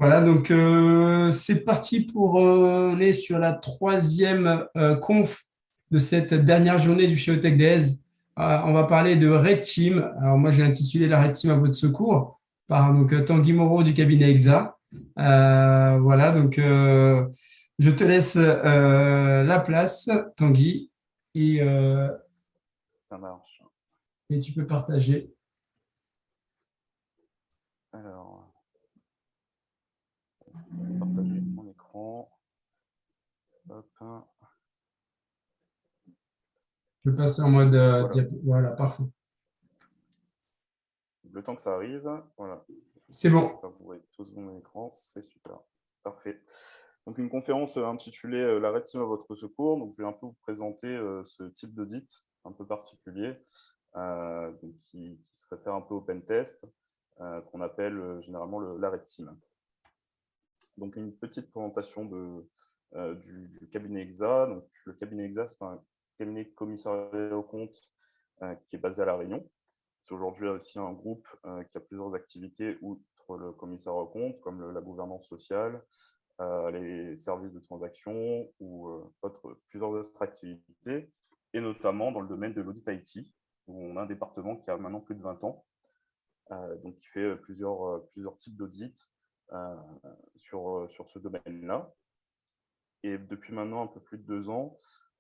Voilà, donc c'est parti on est sur la troisième conf de cette dernière journée du chez Tech Days. On va parler de Red Team. Alors moi, j'ai intitulé la Red Team à votre secours par donc Tanguy Moreau du cabinet EXA. Voilà, donc je te laisse la place, Tanguy, et, euh, Ça marche. et tu peux partager. Alors, je vais partager mon écran. Hop. Je peux passer en mode Voilà. voilà, parfait. Le temps que ça arrive, voilà. C'est bon. J'espère que vous voyez tous mon écran, c'est super. Parfait. Donc, une conférence intitulée La Red Team à votre secours. Donc, je vais un peu vous présenter ce type d'audit un peu particulier donc qui se réfère un peu au pen test, qu'on appelle généralement la Red Team. Donc, une petite présentation du cabinet EXA. Donc, le cabinet EXA, c'est un cabinet commissariat aux comptes qui est basé à La Réunion. C'est aujourd'hui aussi un groupe qui a plusieurs activités outre le commissariat aux comptes, comme la gouvernance sociale, les services de transaction ou plusieurs autres activités, et notamment dans le domaine de l'audit IT, où on a un département qui a maintenant plus de 20 ans, donc qui fait plusieurs types d'audits euh, sur ce domaine-là. Et depuis maintenant un peu plus de 2 ans,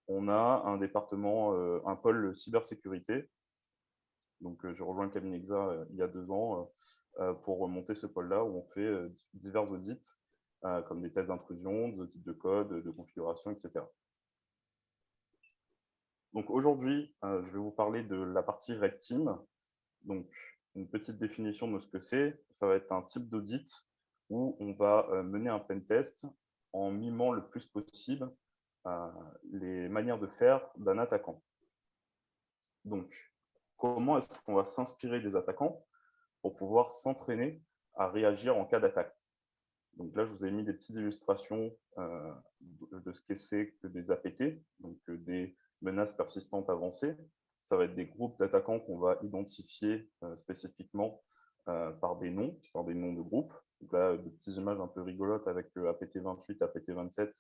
on a un département, un pôle cybersécurité. Donc, j'ai rejoint le cabinet EXA il y a 2 ans pour remonter ce pôle-là où on fait divers audits, comme des tests d'intrusion, des audits de code, de configuration, etc. Donc, aujourd'hui, je vais vous parler de la partie Red Team. Donc, une petite définition de ce que c'est. Ça va être un type d'audit où on va mener un pen test en mimant le plus possible les manières de faire d'un attaquant. Donc, comment est-ce qu'on va s'inspirer des attaquants pour pouvoir s'entraîner à réagir en cas d'attaque? Donc là, je vous ai mis des petites illustrations de ce que c'est que des APT, donc des menaces persistantes avancées. Ça va être des groupes d'attaquants qu'on va identifier spécifiquement par des noms de groupes. Donc là, de petites images un peu rigolotes avec APT28, APT27,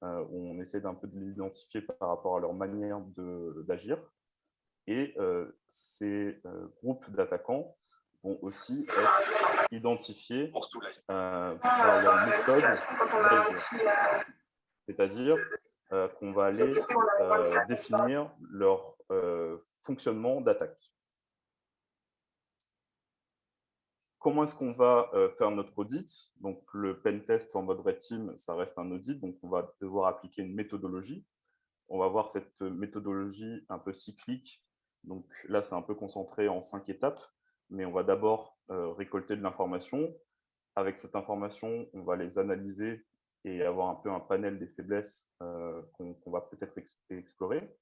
où on essaie d'un peu de les identifier par rapport à leur manière d'agir. Et ces groupes d'attaquants vont aussi être identifiés par leur méthode d'agir. C'est-à-dire qu'on va aller définir leur fonctionnement d'attaque. Comment est-ce qu'on va faire notre audit? Donc, le pen test en mode Red Team, ça reste un audit, donc on va devoir appliquer une méthodologie. On va voir cette méthodologie un peu cyclique. Donc là, c'est un peu concentré en 5 étapes, mais on va d'abord récolter de l'information. Avec cette information, on va les analyser et avoir un peu un panel des faiblesses qu'on va peut-être explorer.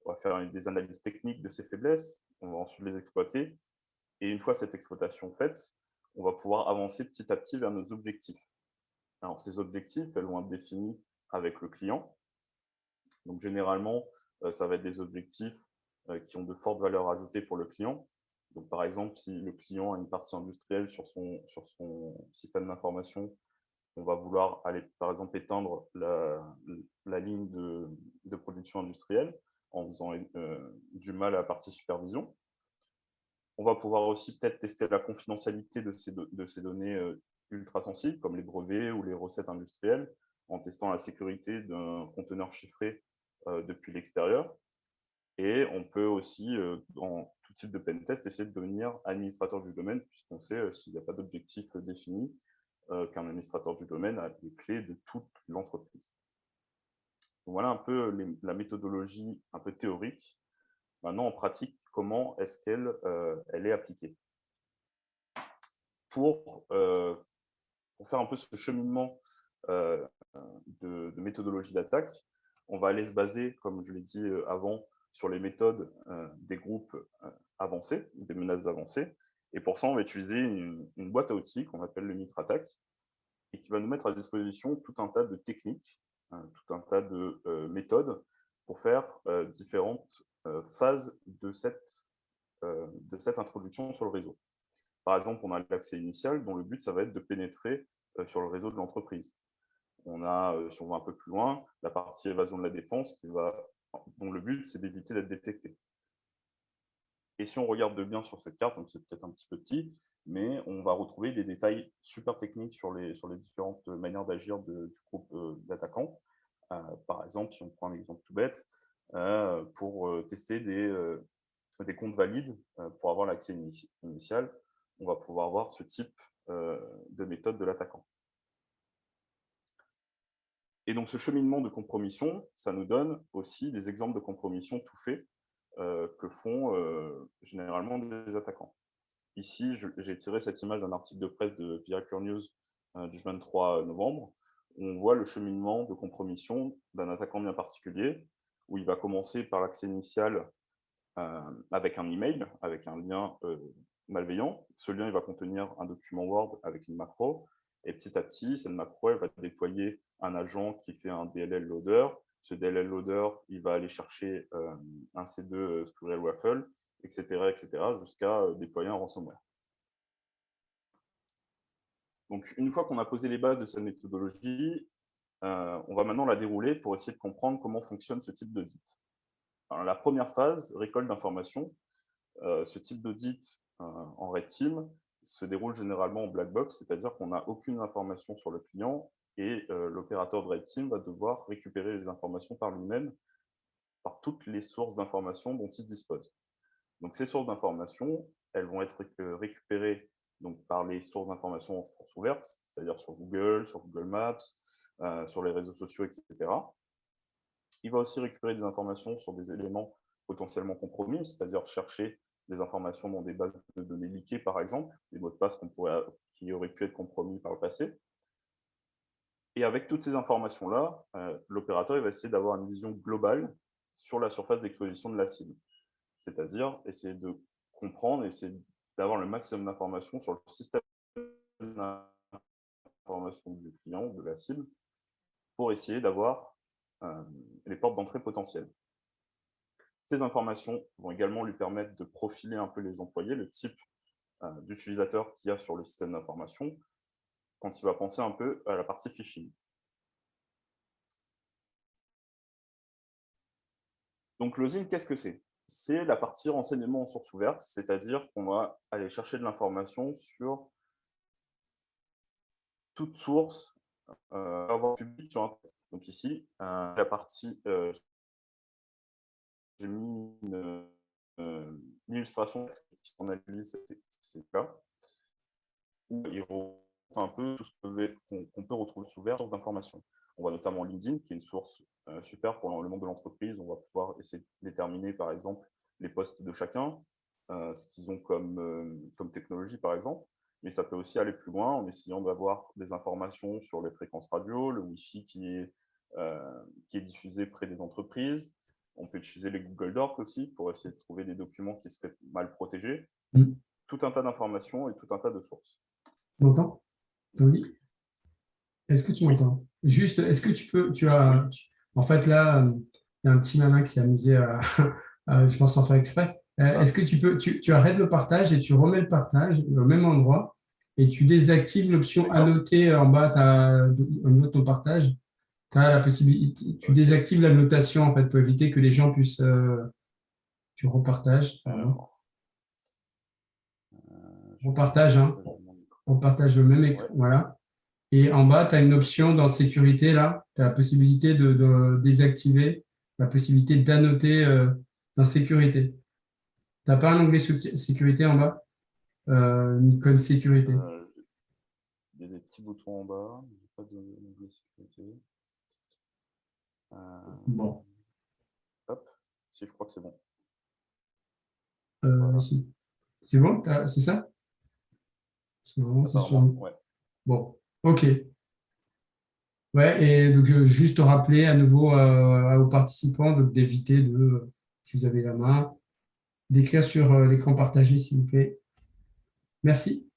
On va faire des analyses techniques de ces faiblesses, on va ensuite les exploiter. Et une fois cette exploitation faite, on va pouvoir avancer petit à petit vers nos objectifs. Alors, ces objectifs, elles vont être définis avec le client. Donc, généralement, ça va être des objectifs qui ont de fortes valeurs ajoutées pour le client. Donc, par exemple, si le client a une partie industrielle sur son système d'information, on va vouloir aller, par exemple, éteindre la ligne de production industrielle en faisant du mal à la partie supervision. On va pouvoir aussi peut-être tester la confidentialité de ces données ultra sensibles, comme les brevets ou les recettes industrielles, en testant la sécurité d'un conteneur chiffré depuis l'extérieur. Et on peut aussi, dans tout type de pen test, essayer de devenir administrateur du domaine, puisqu'on sait, s'il n'y a pas d'objectif défini, qu'un administrateur du domaine a les clés de toute l'entreprise. Voilà un peu la méthodologie un peu théorique. Maintenant, en pratique, comment est-ce qu'elle elle est appliquée? Pour faire un peu ce cheminement euh, de méthodologie d'attaque, on va aller se baser, comme je l'ai dit avant, sur les méthodes des groupes avancés, des menaces avancées. Et pour ça, on va utiliser une boîte à outils qu'on appelle le MITRE-ATT&CK et qui va nous mettre à disposition tout un tas de techniques, tout un tas de méthodes pour faire différentes phases de cette introduction sur le réseau. Par exemple, on a l'accès initial dont le but, ça va être de pénétrer sur le réseau de l'entreprise. On a, si on va un peu plus loin, la partie évasion de la défense dont le but, c'est d'éviter d'être détecté. Et si on regarde de bien sur cette carte, donc c'est peut-être un petit peu petit, mais on va retrouver des détails super techniques sur les différentes manières d'agir du groupe d'attaquants. Par exemple, si on prend un exemple tout bête, pour tester des comptes valides, pour avoir l'accès initial, on va pouvoir voir ce type de méthode de l'attaquant. Et donc, ce cheminement de compromission, ça nous donne aussi des exemples de compromission tout faits que font généralement des attaquants. Ici, j'ai tiré cette image d'un article de presse de Hacker News du 23 novembre, où on voit le cheminement de compromission d'un attaquant bien particulier, où il va commencer par l'accès initial avec un email, avec un lien malveillant. Ce lien il va contenir un document Word avec une macro, et petit à petit, cette macro elle va déployer un agent qui fait un DLL loader. Ce DLL loader, il va aller chercher un C2 Squirrel Waffle, etc., jusqu'à déployer un ransomware. Donc, une fois qu'on a posé les bases de cette méthodologie, on va maintenant la dérouler pour essayer de comprendre comment fonctionne ce type d'audit. La première phase, récolte d'informations. Ce type d'audit en Red Team se déroule généralement en black box, c'est-à-dire qu'on n'a aucune information sur le client et l'opérateur de Red Team va devoir récupérer les informations par lui-même, par toutes les sources d'informations dont il dispose. Donc, ces sources d'informations, elles vont être récupérées donc, par les sources d'informations en source ouverte, c'est-à-dire sur Google Maps, sur les réseaux sociaux, etc. Il va aussi récupérer des informations sur des éléments potentiellement compromis, c'est-à-dire chercher des informations dans des bases de données liquées, par exemple, des mots de passe qui auraient pu être compromis par le passé. Et avec toutes ces informations-là, l'opérateur va essayer d'avoir une vision globale sur la surface d'exposition de la cible. C'est-à-dire essayer de comprendre, essayer d'avoir le maximum d'informations sur le système d'information du client, de la cible, pour essayer d'avoir les portes d'entrée potentielles. Ces informations vont également lui permettre de profiler un peu les employés, le type d'utilisateur qu'il y a sur le système d'information, quand il va penser un peu à la partie phishing. Donc, l'OSINT, qu'est-ce que c'est? C'est la partie renseignement en source ouverte, c'est-à-dire qu'on va aller chercher de l'information sur toute source avoir publique sur Internet. Donc ici, la partie, j'ai mis une illustration en analyse ces cas, où il remonte un peu tout ce qu'on peut retrouver sous source d'information. On voit notamment LinkedIn, qui est une source super pour le monde de l'entreprise. On va pouvoir essayer de déterminer, par exemple, les postes de chacun, ce qu'ils ont comme technologie, par exemple. Mais ça peut aussi aller plus loin en essayant d'avoir des informations sur les fréquences radio, le Wi-Fi qui est diffusé près des entreprises. On peut utiliser les Google Docs aussi pour essayer de trouver des documents qui seraient mal protégés. Tout un tas d'informations et tout un tas de sources. Tu m'entends? Oui. Est-ce que tu m'entends? Juste, est-ce que en fait, là, il y a un petit malin qui s'est amusé je pense sans faire exprès. Est-ce que tu arrêtes le partage et tu remets le partage au même endroit et tu désactives l'option annoter en bas au niveau de ton partage. Tu as la possibilité, tu désactives la notation en fait pour éviter que les gens puissent. Tu repartages. Repartage, hein. On partage le même écran. Voilà. Et en bas, tu as une option dans sécurité, là, tu as la possibilité de désactiver, la possibilité d'annoter dans sécurité. Tu n'as pas un onglet sécurité en bas, une icône sécurité. Il y a des petits boutons en bas, il n'y a pas d'onglet sécurité. Bon. Hop, si je crois que c'est bon. Voilà. C'est bon, c'est ça? C'est sûr. Ouais. Bon, ok. Ouais, et donc juste rappeler à nouveau aux participants d'éviter de, si vous avez la main, d'écrire sur l'écran partagé, s'il vous plaît. Merci.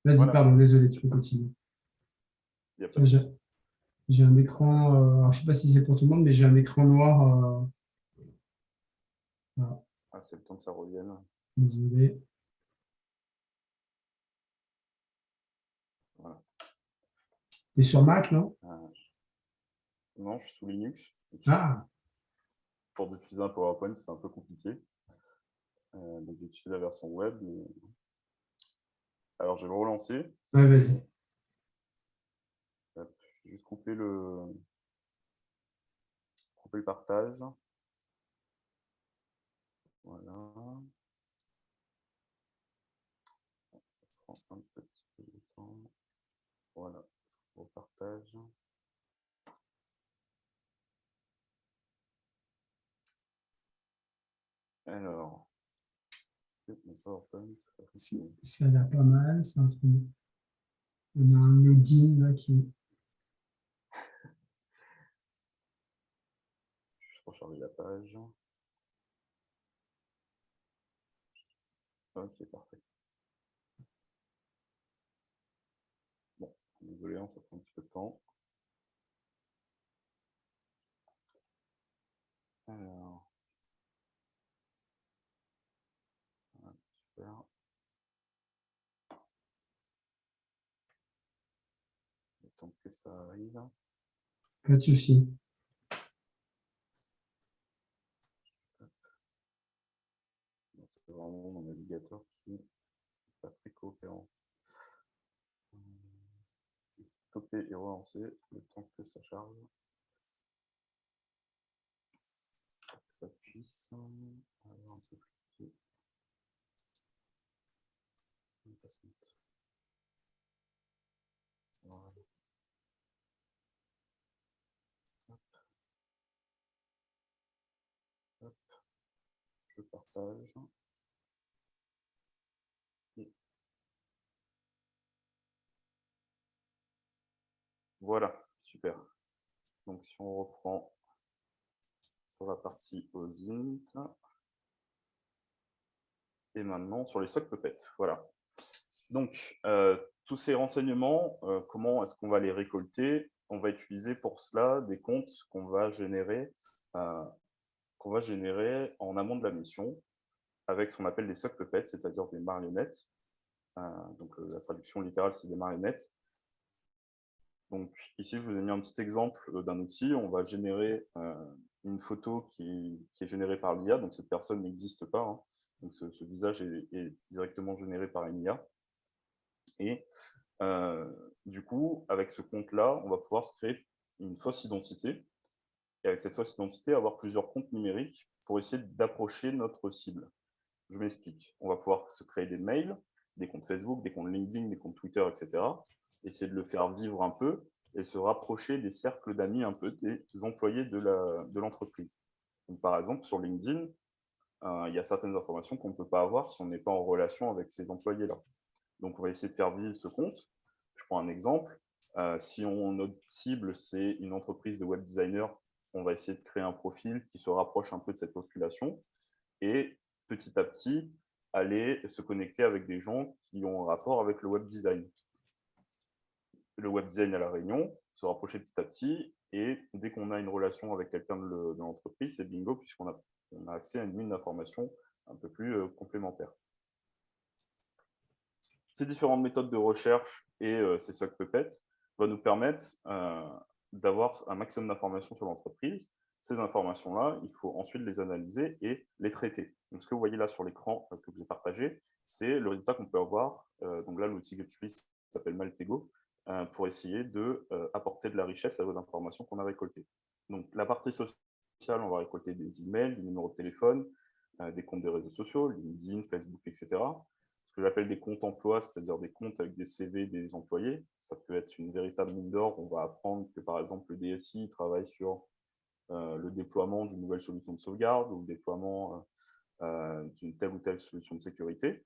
Vas-y, voilà. Pardon, désolé, tu peux continuer. J'ai un écran, alors je ne sais pas si c'est pour tout le monde, mais j'ai un écran noir. Voilà. Ah, c'est le temps que ça revienne. Désolé. Voilà. Tu es sur Mac, non? Non, je suis sous Linux. Ah, Pour diffuser un PowerPoint, c'est un peu compliqué. Donc, j'utilise la version web. Alors, je vais le relancer. ouais, vas-y. Je vais juste couper le partage. Voilà. Ça prend un petit peu de temps. Voilà, je repartage. Alors, mon PowerPoint. Ça a l'air pas mal. C'est un truc. On a un login là qui. Juste recharger la page. Ok, parfait. Bon, désolé, ça prend un petit peu de temps. Alors, voilà, super. Le temps que ça arrive. Pas de souci. C'est vraiment mon navigateur qui n'est pas très coopérant. Copier et relancer le temps que ça charge. Pour que ça puisse avoir un peu plus de voilà. Hop. Hop. Je partage. Et voilà, super. Donc si on reprend sur la partie OSINT, et maintenant sur les sock puppets. Voilà. Donc, tous ces renseignements, comment est-ce qu'on va les récolter? On va utiliser pour cela des comptes qu'on va générer en amont de la mission avec ce qu'on appelle des sock puppets, c'est-à-dire des marionnettes. Donc, la traduction littérale, c'est des marionnettes. Donc, ici, je vous ai mis un petit exemple d'un outil. On va générer une photo qui est générée par l'IA. Donc, cette personne n'existe pas. Hein. Donc, ce visage est directement généré par une IA. Et du coup, avec ce compte-là, on va pouvoir se créer une fausse identité. Et avec cette fausse identité, avoir plusieurs comptes numériques pour essayer d'approcher notre cible. Je m'explique. On va pouvoir se créer des mails, des comptes Facebook, des comptes LinkedIn, des comptes Twitter, etc. Essayer de le faire vivre un peu et se rapprocher des cercles d'amis un peu des employés de l'entreprise. Par exemple, sur LinkedIn, il y a certaines informations qu'on ne peut pas avoir si on n'est pas en relation avec ces employés-là. Donc, on va essayer de faire vivre ce compte. Je prends un exemple. Si notre cible, c'est une entreprise de web designer, on va essayer de créer un profil qui se rapproche un peu de cette population et petit à petit, aller se connecter avec des gens qui ont un rapport avec le web design. Le web design à La Réunion, se rapprocher petit à petit, et dès qu'on a une relation avec quelqu'un de l'entreprise, c'est bingo, puisqu'on a accès à une mine d'informations un peu plus complémentaire. Ces différentes méthodes de recherche et ces sock puppets vont nous permettre d'avoir un maximum d'informations sur l'entreprise. Ces informations-là, il faut ensuite les analyser et les traiter. Donc, ce que vous voyez là sur l'écran que je vous ai partagé, c'est le résultat qu'on peut avoir. Donc là, l'outil que j'utilise s'appelle Maltego pour essayer d'apporter de la richesse à vos informations qu'on a récoltées. Donc, la partie sociale, on va récolter des emails, des numéros de téléphone, des comptes des réseaux sociaux, LinkedIn, Facebook, etc. Ce que j'appelle des comptes emploi, c'est-à-dire des comptes avec des CV des employés. Ça peut être une véritable mine d'or. On va apprendre que, par exemple, le DSI travaille sur le déploiement d'une nouvelle solution de sauvegarde ou le déploiement d'une telle ou telle solution de sécurité.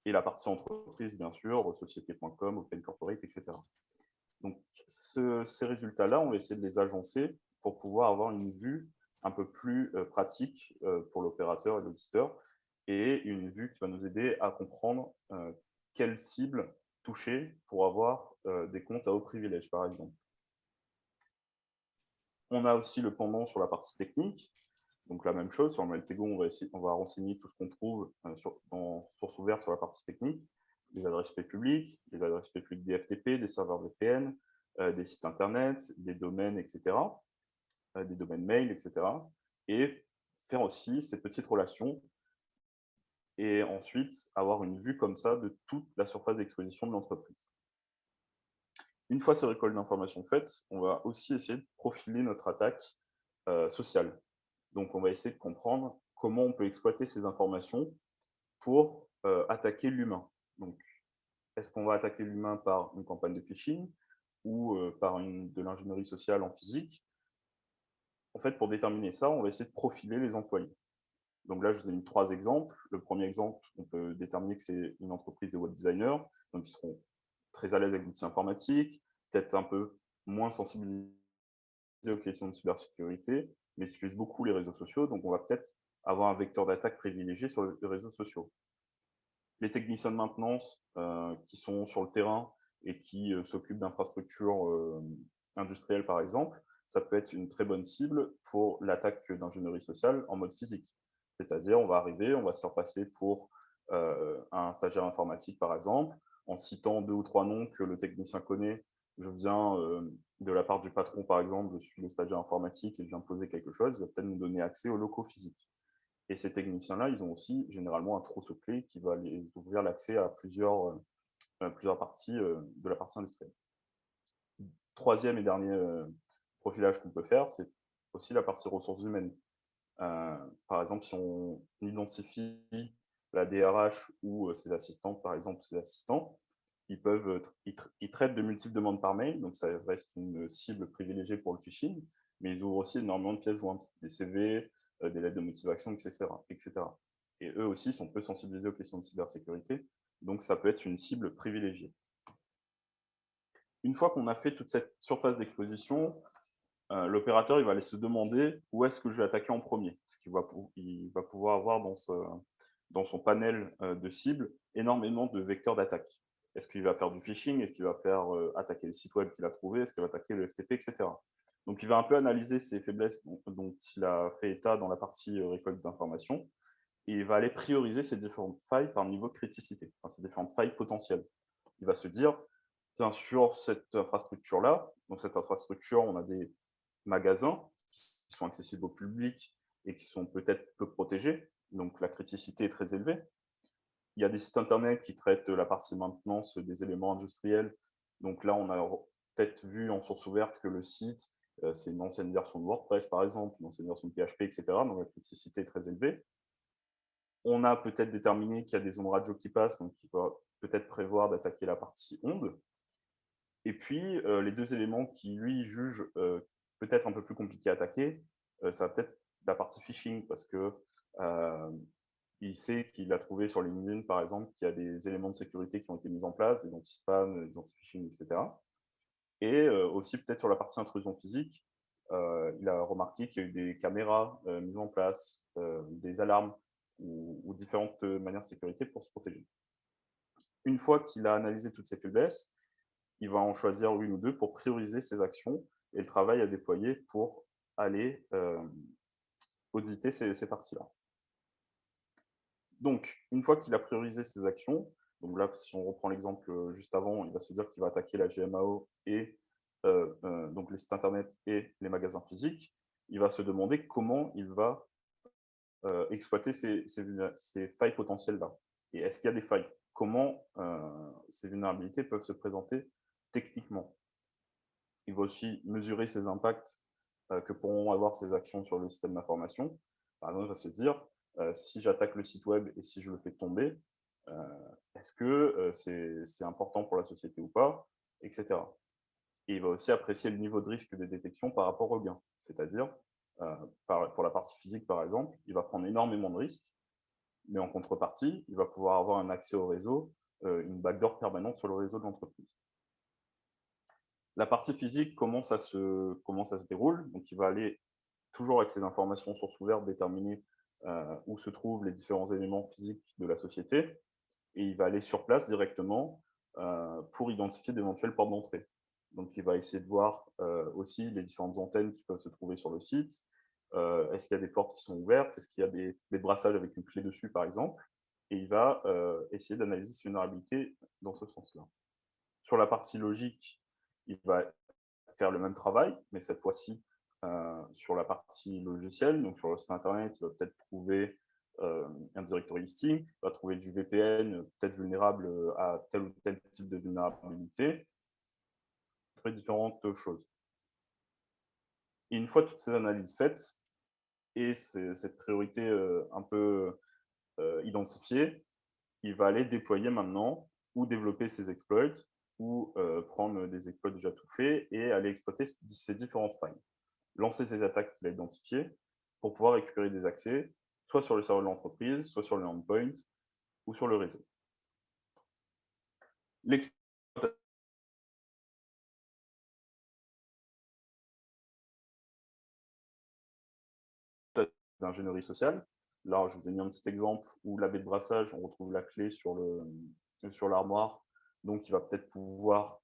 Et la partie entreprise, bien sûr, société.com, Open Corporate, etc. Donc, ces résultats-là, on va essayer de les agencer pour pouvoir avoir une vue un peu plus pratique pour l'opérateur et l'auditeur, et une vue qui va nous aider à comprendre quelle cible toucher pour avoir des comptes à haut privilège, par exemple. On a aussi le pendant sur la partie technique. Donc, la même chose, sur le Maltego, on va renseigner tout ce qu'on trouve dans source ouverte sur la partie technique, les adresses IP publiques, les adresses IP publiques des FTP, des serveurs VPN, des sites internet, des domaines, etc., des domaines mail, etc., et faire aussi ces petites relations et ensuite avoir une vue comme ça de toute la surface d'exposition de l'entreprise. Une fois ces récoltes d'informations faites, on va aussi essayer de profiler notre attaque sociale. Donc, on va essayer de comprendre comment on peut exploiter ces informations pour attaquer l'humain. Donc, est-ce qu'on va attaquer l'humain par une campagne de phishing ou par de l'ingénierie sociale en physique? En fait, pour déterminer ça, on va essayer de profiler les employés. Donc là, je vous ai mis 3 exemples. Le premier exemple, on peut déterminer que c'est une entreprise de web designers, donc ils seront très à l'aise avec l'outil informatique, peut-être un peu moins sensibilisés aux questions de cybersécurité, mais ils utilisent beaucoup les réseaux sociaux, donc on va peut-être avoir un vecteur d'attaque privilégié sur les réseaux sociaux. Les techniciens de maintenance qui sont sur le terrain et qui s'occupent d'infrastructures industrielles, par exemple, ça peut être une très bonne cible pour l'attaque d'ingénierie sociale en mode physique. C'est-à-dire, on va arriver, on va se faire passer pour un stagiaire informatique, par exemple, en citant 2 ou 3 noms que le technicien connaît. Je viens de la part du patron, par exemple, je suis le stagiaire informatique et je viens poser quelque chose, il va peut-être nous donner accès aux locaux physiques. Et ces techniciens-là, ils ont aussi généralement un trousseau clé qui va les ouvrir l'accès à plusieurs parties de la partie industrielle. Troisième et dernier profilage qu'on peut faire, c'est aussi la partie ressources humaines. Par exemple, si on identifie la DRH ou ses assistantes, par exemple, ses assistants, ils traitent de multiples demandes par mail, donc ça reste une cible privilégiée pour le phishing, mais ils ouvrent aussi énormément de pièces jointes, des CV, des lettres de motivation, etc. Et eux aussi sont peu sensibilisés aux questions de cybersécurité, donc ça peut être une cible privilégiée. Une fois qu'on a fait toute cette surface d'exposition, l'opérateur il va aller se demander où est-ce que je vais attaquer en premier, parce qu'il va pouvoir avoir dans son panel de cibles énormément de vecteurs d'attaque. Est-ce qu'il va faire du phishing? Est-ce qu'il va faire attaquer le site web qu'il a trouvé? Est-ce qu'il va attaquer le FTP, etc. Donc, il va un peu analyser ces faiblesses dont il a fait état dans la partie récolte d'informations et il va aller prioriser ces différentes failles par niveau de criticité, enfin, ces différentes failles potentielles. Il va se dire, tiens, sur cette infrastructure-là, donc cette infrastructure, on a des magasins qui sont accessibles au public et qui sont peut-être peu protégés, donc la criticité est très élevée. Il y a des sites internet qui traitent la partie maintenance des éléments industriels. Donc là, on a peut-être vu en source ouverte que le site, c'est une ancienne version de WordPress, par exemple, une ancienne version de PHP, etc. Donc la criticité est très élevée. On a peut-être déterminé qu'il y a des ondes radio qui passent, donc il va peut-être prévoir d'attaquer la partie onde. Et puis, les 2 éléments qui, lui, juge peut-être un peu plus compliqué à attaquer, ça va peut-être la partie phishing, parce que il sait qu'il a trouvé sur LinkedIn, par exemple, qu'il y a des éléments de sécurité qui ont été mis en place, des anti-spam, des anti-phishing, etc. Et aussi peut-être sur la partie intrusion physique, il a remarqué qu'il y a eu des caméras mises en place, des alarmes ou différentes manières de sécurité pour se protéger. Une fois qu'il a analysé toutes ces faiblesses, il va en choisir une ou deux pour prioriser ses actions et le travail à déployer pour aller auditer ces parties-là. Donc, une fois qu'il a priorisé ses actions, donc là, si on reprend l'exemple juste avant, il va se dire qu'il va attaquer la GMAO et donc les sites internet et les magasins physiques. Il va se demander comment il va exploiter ces failles potentielles-là. Et est-ce qu'il y a des failles? Comment ces vulnérabilités peuvent se présenter techniquement? Il va aussi mesurer ces impacts que pourront avoir ces actions sur le système d'information. Par exemple, il va se dire, si j'attaque le site web et si je le fais tomber, est-ce que c'est important pour la société ou pas, etc. Et il va aussi apprécier le niveau de risque des détections par rapport au gain. C'est-à-dire, pour la partie physique, par exemple, il va prendre énormément de risques, mais en contrepartie, il va pouvoir avoir un accès au réseau, une backdoor permanente sur le réseau de l'entreprise. La partie physique, comment ça se déroule? Donc, il va aller toujours avec ces informations sources ouvertes déterminer où se trouvent les différents éléments physiques de la société et il va aller sur place directement pour identifier d'éventuelles portes d'entrée. Donc, il va essayer de voir aussi les différentes antennes qui peuvent se trouver sur le site. Est-ce qu'il y a des portes qui sont ouvertes? Est-ce qu'il y a des brassages avec une clé dessus, par exemple? Et il va essayer d'analyser cette vulnérabilité dans ce sens-là. Sur la partie logique, il va faire le même travail, mais cette fois-ci sur la partie logicielle. Donc sur le site internet, il va peut-être trouver un directory listing, il va trouver du VPN peut-être vulnérable à tel ou tel type de vulnérabilité, très différentes choses. Et une fois toutes ces analyses faites et cette priorité un peu identifiée, il va aller déployer maintenant ou développer ses exploits ou prendre des exploits déjà tout faits et aller exploiter ces différentes failles. Lancer ces attaques qu'il a identifiées pour pouvoir récupérer des accès, soit sur le serveur de l'entreprise, soit sur le endpoint ou sur le réseau. L'exploitation d'ingénierie sociale. Là, je vous ai mis un petit exemple où la baie de brassage, on retrouve la clé sur l'armoire. Donc, il va peut-être pouvoir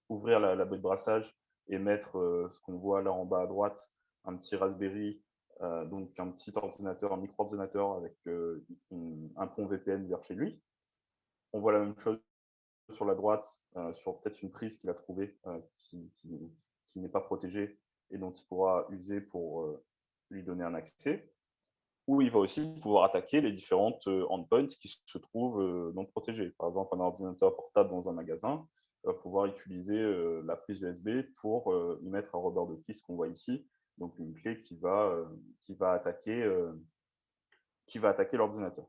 ouvrir la baie de brassage et mettre ce qu'on voit là en bas à droite, un petit Raspberry, donc un petit ordinateur, un micro-ordinateur avec un pont VPN vers chez lui. On voit la même chose sur la droite, sur peut-être une prise qu'il a trouvée qui n'est pas protégée et dont il pourra user pour lui donner un accès. Ou il va aussi pouvoir attaquer les différentes endpoints qui se trouvent non protégées. Par exemple, un ordinateur portable dans un magasin va pouvoir utiliser la prise USB pour y mettre un rubber de key, ce qu'on voit ici, donc une clé qui va attaquer l'ordinateur.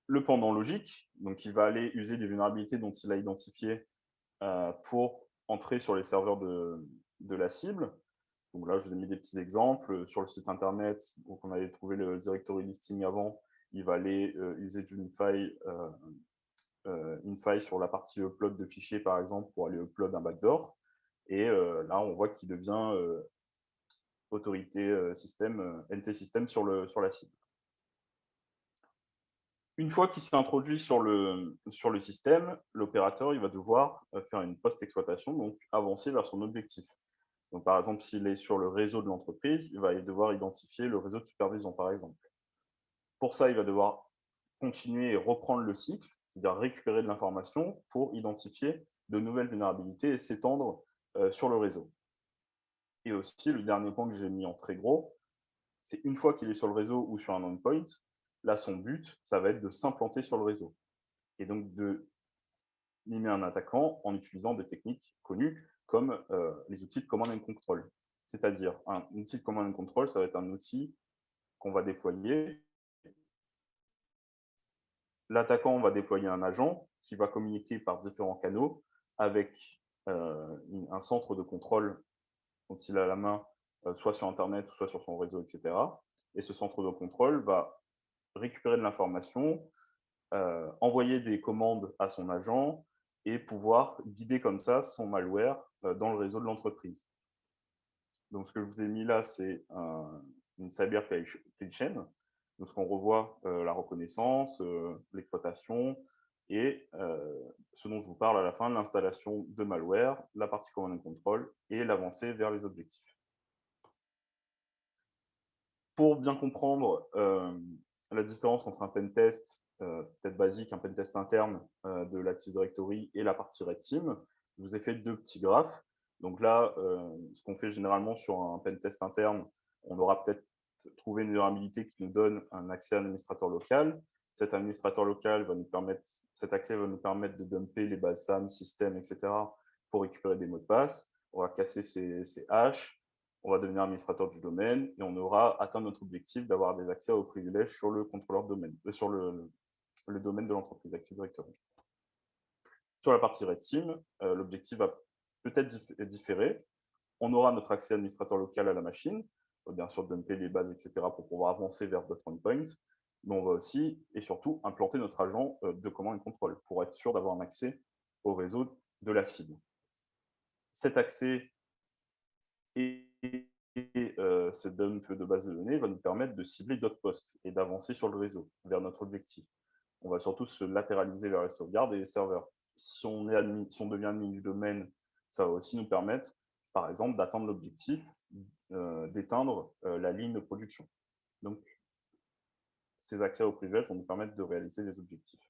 Le pendant logique, donc il va aller user des vulnérabilités dont il a identifiées pour entrer sur les serveurs de la cible. Donc là, je vous ai mis des petits exemples. Sur le site internet, donc on avait trouvé le directory listing avant, il va aller user d'une faille, une faille sur la partie upload de fichiers, par exemple, pour aller upload un backdoor. Et là, on voit qu'il devient autorité système, NT système sur la cible. Une fois qu'il s'est introduit sur le système, l'opérateur il va devoir faire une post-exploitation, donc avancer vers son objectif. Donc, par exemple, s'il est sur le réseau de l'entreprise, il va devoir identifier le réseau de supervision, par exemple. Pour ça, il va devoir continuer et reprendre le cycle, c'est-à-dire récupérer de l'information pour identifier de nouvelles vulnérabilités et s'étendre sur le réseau. Et aussi, le dernier point que j'ai mis en très gros, c'est une fois qu'il est sur le réseau ou sur un endpoint, là, son but, ça va être de s'implanter sur le réseau. Et donc, de mimer un attaquant en utilisant des techniques connues comme les outils de command and control. C'est-à-dire, un outil de command and control, ça va être un outil qu'on va déployer. L'attaquant va déployer un agent qui va communiquer par différents canaux avec un centre de contrôle dont il a la main, soit sur Internet, soit sur son réseau, etc. Et ce centre de contrôle va récupérer de l'information, envoyer des commandes à son agent et pouvoir guider comme ça son malware dans le réseau de l'entreprise. Donc, ce que je vous ai mis là, c'est une cyber kill chain. Donc, ce qu'on revoit, la reconnaissance, l'exploitation et ce dont je vous parle à la fin, l'installation de malware, la partie command and control et l'avancée vers les objectifs. Pour bien comprendre la différence entre un pentest peut-être basique, un pentest interne de l'Active Directory et la partie Red Team, je vous ai fait deux petits graphes. Donc là, ce qu'on fait généralement sur un pentest interne, on aura peut-être trouvé une vulnérabilité qui nous donne un accès administrateur local. Cet administrateur local va nous permettre, cet accès va nous permettre de dumper les bases SAM, système, etc. pour récupérer des mots de passe. On va casser ces hashes, on va devenir administrateur du domaine et on aura atteint notre objectif d'avoir des accès aux privilèges sur le contrôleur domaine, sur le domaine de l'entreprise Active Directory. Sur la partie Red Team, l'objectif va peut-être différer. On aura notre accès administrateur local à la machine, bien sûr dumper les bases, etc. pour pouvoir avancer vers d'autres endpoints, mais on va aussi et surtout implanter notre agent de command and control pour être sûr d'avoir un accès au réseau de la cible. Cet accès et ce dump de base de données va nous permettre de cibler d'autres postes et d'avancer sur le réseau vers notre objectif. On va surtout se latéraliser vers les sauvegardes et les serveurs. Si on devient admin du domaine, ça va aussi nous permettre, par exemple, d'atteindre l'objectif d'éteindre la ligne de production. Donc, ces accès aux privilèges vont nous permettre de réaliser les objectifs.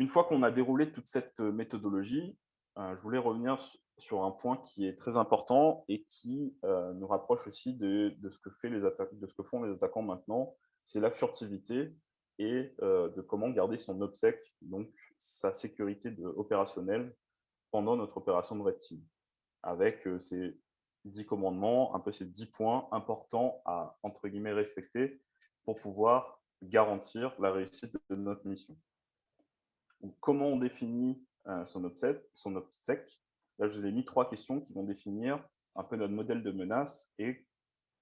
Une fois qu'on a déroulé toute cette méthodologie, je voulais revenir sur un point qui est très important et qui nous rapproche aussi de ce que font les attaquants maintenant, c'est la furtivité et de comment garder son obsèque, donc sa sécurité opérationnelle pendant notre opération de Red Team, avec ces 10 commandements, un peu ces 10 points importants à, entre guillemets, respecter pour pouvoir garantir la réussite de notre mission. Donc, comment on définit son obsèque? Là, je vous ai mis 3 questions qui vont définir un peu notre modèle de menace et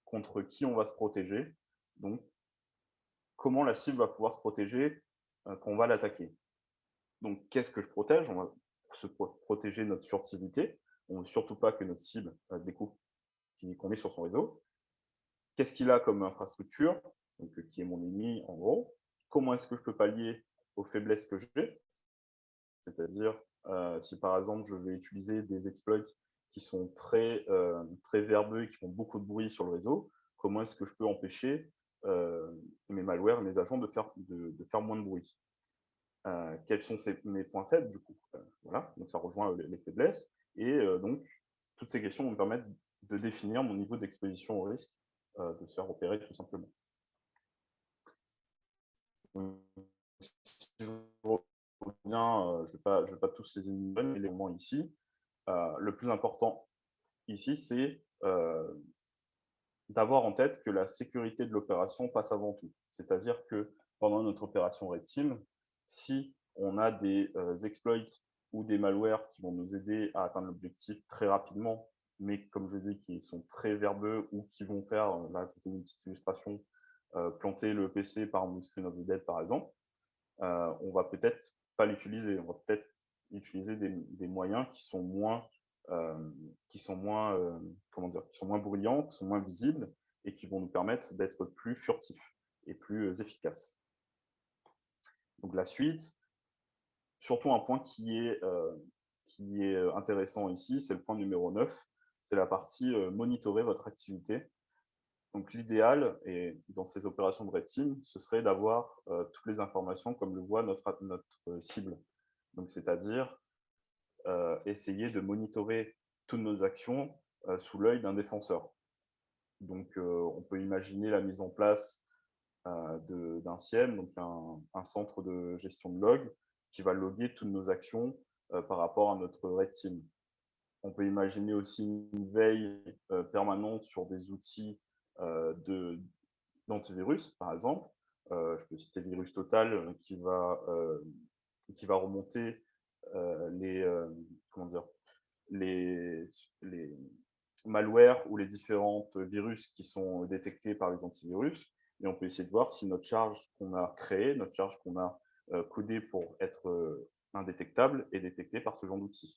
contre qui on va se protéger. Donc, comment la cible va pouvoir se protéger quand on va l'attaquer. Donc, qu'est-ce que je protège? On va protéger notre furtivité. On ne veut surtout pas que notre cible découvre qu'on est sur son réseau. Qu'est-ce qu'il a comme infrastructure? Donc, qui est mon ennemi, en gros. Comment est-ce que je peux pallier aux faiblesses que j'ai? C'est-à-dire, si par exemple, je vais utiliser des exploits qui sont très verbeux et qui font beaucoup de bruit sur le réseau, comment est-ce que je peux empêcher mes malwares, mes agents de faire moins de bruit? Quels sont mes points faibles, du coup? Voilà, donc ça rejoint les faiblesses. Et donc, toutes ces questions vont me permettre de définir mon niveau d'exposition au risque de se faire repérer, tout simplement. Si je reviens, je ne vais pas tous les éléments ici. Le plus important ici, c'est d'avoir en tête que la sécurité de l'opération passe avant tout. C'est-à-dire que pendant notre opération Red Team, si on a des exploits ou des malwares qui vont nous aider à atteindre l'objectif très rapidement, mais comme je dis, qui sont très verbeux ou qui vont faire, là je fais une petite illustration, planter le PC par un screen of the dead par exemple, on va peut-être pas l'utiliser. On va peut-être utiliser des moyens qui sont moins bruyants, qui sont moins visibles et qui vont nous permettre d'être plus furtifs et plus efficaces. Donc la suite, surtout un point qui est intéressant ici, c'est le point numéro 9, c'est la partie monitorer votre activité. Donc l'idéal, et dans ces opérations de Red Team, ce serait d'avoir toutes les informations comme le voit notre cible. Donc c'est-à-dire essayer de monitorer toutes nos actions sous l'œil d'un défenseur. Donc on peut imaginer la mise en place d'un CIEM, donc un centre de gestion de log, qui va loguer toutes nos actions par rapport à notre Red Team. On peut imaginer aussi une veille permanente sur des outils d'antivirus, par exemple. Je peux citer Virus Total qui va remonter les malwares ou les différents virus qui sont détectés par les antivirus. Et on peut essayer de voir si notre charge qu'on a créée, notre charge qu'on a codée pour être indétectable, est détectée par ce genre d'outils.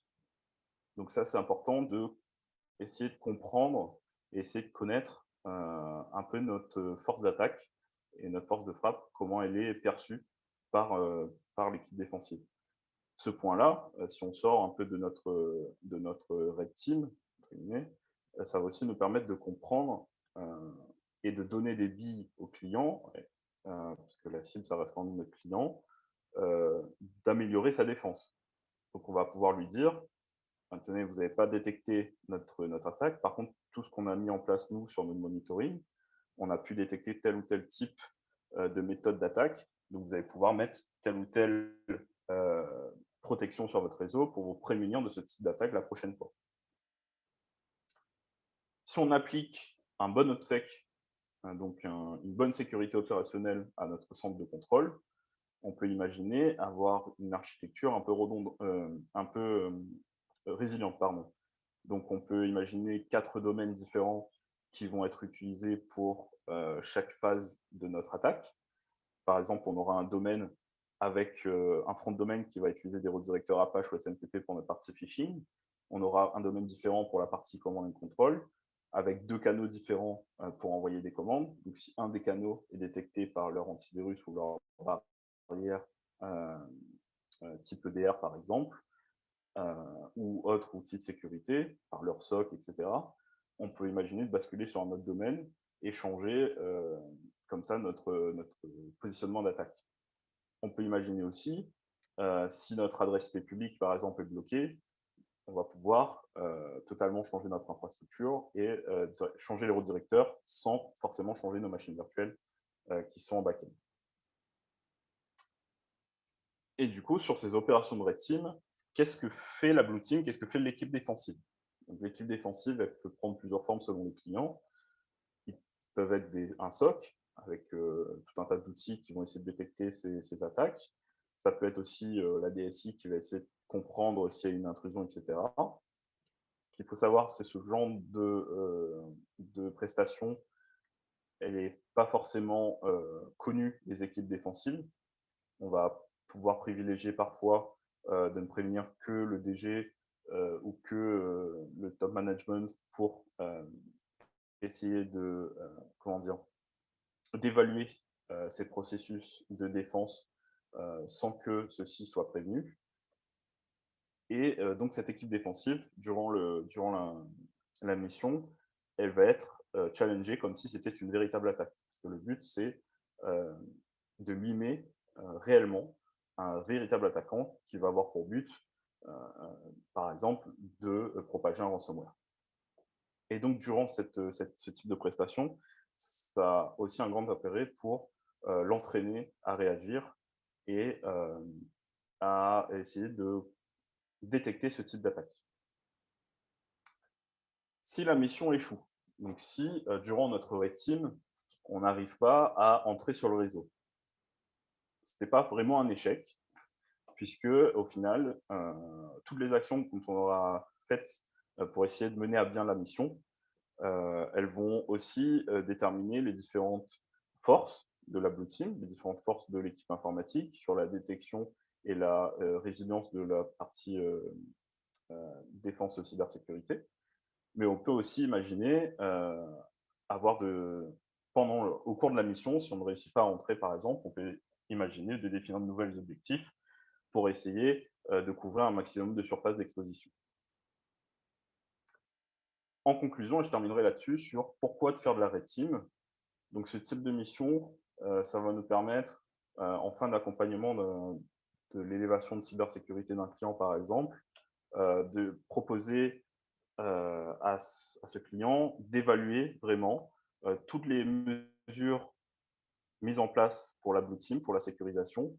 Donc ça, c'est important d'essayer de comprendre et essayer de connaître un peu notre force d'attaque et notre force de frappe, comment elle est perçue par l'équipe défensive. Ce point-là, si on sort un peu de notre Red Team, ça va aussi nous permettre de comprendre et de donner des billes aux clients, parce que la cible, ça reste quand même notre client, d'améliorer sa défense. Donc on va pouvoir lui dire, tenez, vous n'avez pas détecté notre attaque, par contre, tout ce qu'on a mis en place, nous, sur notre monitoring, on a pu détecter tel ou tel type de méthode d'attaque, donc vous allez pouvoir mettre telle ou telle protection sur votre réseau pour vous prémunir de ce type d'attaque la prochaine fois. Si on applique un bon obsèque, donc une bonne sécurité opérationnelle à notre centre de contrôle, on peut imaginer avoir une architecture un peu résiliente. Donc on peut imaginer 4 domaines différents qui vont être utilisés pour chaque phase de notre attaque. Par exemple, on aura un domaine avec un front de domaine qui va utiliser des redirecteurs Apache ou SMTP pour notre partie phishing. On aura un domaine différent pour la partie command and control, avec 2 canaux différents pour envoyer des commandes. Donc, si un des canaux est détecté par leur antivirus ou leur barrière type EDR, par exemple, ou autre outil de sécurité, par leur SOC, etc., on peut imaginer de basculer sur un autre domaine et changer comme ça notre positionnement d'attaque. On peut imaginer aussi Si notre adresse IP publique, par exemple, est bloquée, on va pouvoir totalement changer notre infrastructure et changer les redirecteurs sans forcément changer nos machines virtuelles qui sont en back-end. Et du coup, sur ces opérations de Red Team, qu'est-ce que fait la Blue Team? Qu'est-ce que fait l'équipe défensive? L'équipe défensive, elle peut prendre plusieurs formes selon les clients. Ils peuvent être un SOC avec tout un tas d'outils qui vont essayer de détecter ces attaques. Ça peut être aussi la DSI qui va essayer de comprendre s'il y a une intrusion, etc. Ce qu'il faut savoir, c'est ce genre de prestation, elle n'est pas forcément connue des équipes défensives. On va pouvoir privilégier parfois de ne prévenir que le DG ou que le top management pour essayer de, d'évaluer ces processus de défense sans que ceux-ci soient prévenus. Et donc, cette équipe défensive, durant la mission, elle va être challengée comme si c'était une véritable attaque. Parce que le but, c'est de mimer réellement un véritable attaquant qui va avoir pour but, par exemple, de propager un ransomware. Et donc, durant ce type de prestation, ça a aussi un grand intérêt pour l'entraîner à réagir et à essayer de détecter ce type d'attaque. Si la mission échoue, donc si durant notre Red Team, on n'arrive pas à entrer sur le réseau, ce n'est pas vraiment un échec, puisque au final, toutes les actions qu'on aura faites pour essayer de mener à bien la mission, elles vont aussi déterminer les différentes forces de la Blue Team, les différentes forces de l'équipe informatique sur la détection et la résilience de la partie défense cybersécurité. Mais on peut aussi imaginer au cours de la mission, si on ne réussit pas à entrer, par exemple, on peut imaginer de définir de nouveaux objectifs pour essayer de couvrir un maximum de surface d'exposition. En conclusion, et je terminerai là-dessus, sur pourquoi de faire de la Red Team. Donc, ce type de mission, ça va nous permettre, en fin d'accompagnement de l'élévation de cybersécurité d'un client, par exemple, de proposer à ce client d'évaluer vraiment toutes les mesures mises en place pour la Blue Team, pour la sécurisation,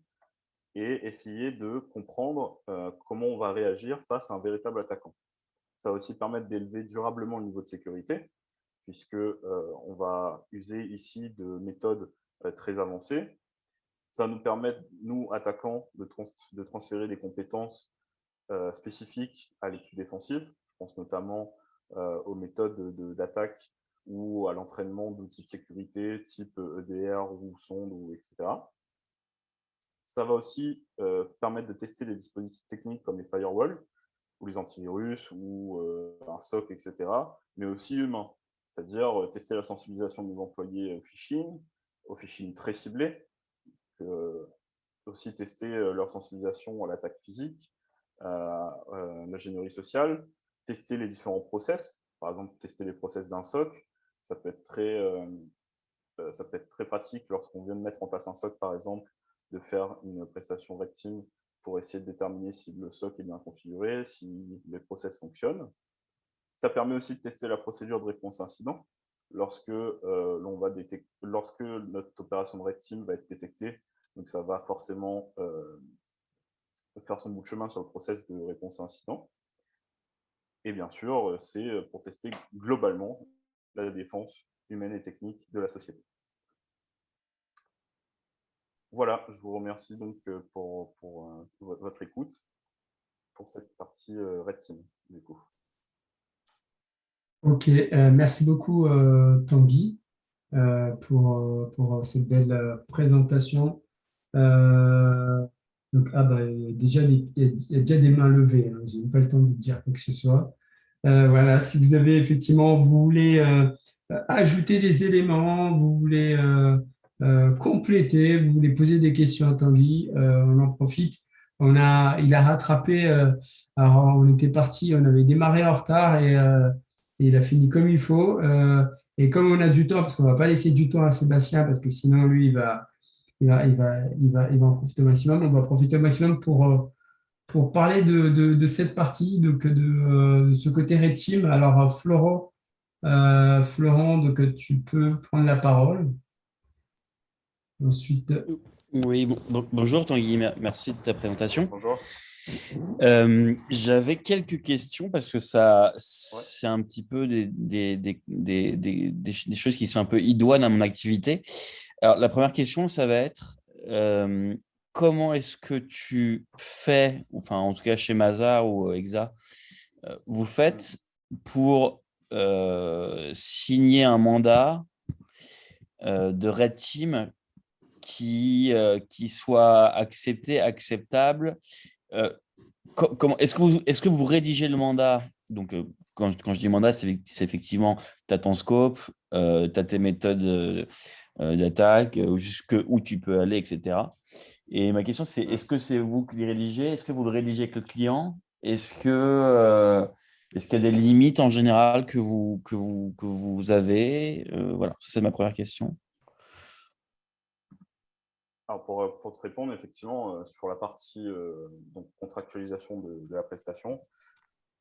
et essayer de comprendre comment on va réagir face à un véritable attaquant. Ça va aussi permettre d'élever durablement le niveau de sécurité, puisque on va user ici de méthodes très avancées. Ça va nous permettre, nous, attaquants, de transférer des compétences spécifiques à l'équipe défensive. Je pense notamment aux méthodes d'attaque ou à l'entraînement d'outils de sécurité type EDR ou sonde, etc. Ça va aussi permettre de tester les dispositifs techniques comme les firewalls ou les antivirus ou un SOC, etc., mais aussi humain, c'est-à-dire tester la sensibilisation de nos employés au phishing très ciblé, aussi tester leur sensibilisation à l'attaque physique, à l'ingénierie sociale, tester les différents process, par exemple tester les process d'un SOC, ça peut être très pratique lorsqu'on vient de mettre en place un SOC, par exemple, de faire une prestation Red Team pour essayer de déterminer si le SOC est bien configuré, si les process fonctionnent. Ça permet aussi de tester la procédure de réponse incident. Lorsque notre opération de Red Team va être détectée, donc ça va forcément faire son bout de chemin sur le process de réponse à incident. Et bien sûr, c'est pour tester globalement la défense humaine et technique de la société. Voilà, je vous remercie donc pour votre écoute pour cette partie Red Team, du coup. Ok, merci beaucoup Tanguy pour cette belle présentation. Donc, déjà, il y a déjà des mains levées, hein, je n'ai pas le temps de dire quoi que ce soit. Voilà, si vous avez effectivement, vous voulez ajouter des éléments, vous voulez compléter, vous voulez poser des questions à Tanguy, on en profite. Il a rattrapé, alors on était parti, on avait démarré en retard et il a fini comme il faut. Et comme on a du temps, parce qu'on ne va pas laisser du temps à Sébastien, parce que sinon lui, il va en profiter au maximum. On va profiter au maximum pour parler de cette partie, de ce côté Red Team. Alors, Florent, donc, tu peux prendre la parole. Ensuite, Oui, bonjour Tanguy, merci de ta présentation. Bonjour. J'avais quelques questions parce que ça, Ouais. c'est un petit peu des choses qui sont un peu idoines à mon activité. Alors, la première question, ça va être comment est-ce que tu fais, enfin en tout cas chez Mazar ou Exa, vous faites pour signer un mandat de Red Team qui soit accepté, acceptable. Euh, comment, est-ce que vous rédigez le mandat? Donc, quand je dis mandat, c'est effectivement, tu as ton scope, tu as tes méthodes d'attaque, jusqu'où tu peux aller, etc. Et ma question, c'est est-ce que c'est vous qui les rédigez? Est-ce que vous le rédigez avec le client? Est-ce qu'il y a des limites en général que vous avez? Voilà, c'est ma première question. Alors pour te répondre, effectivement, sur la partie donc contractualisation de la prestation,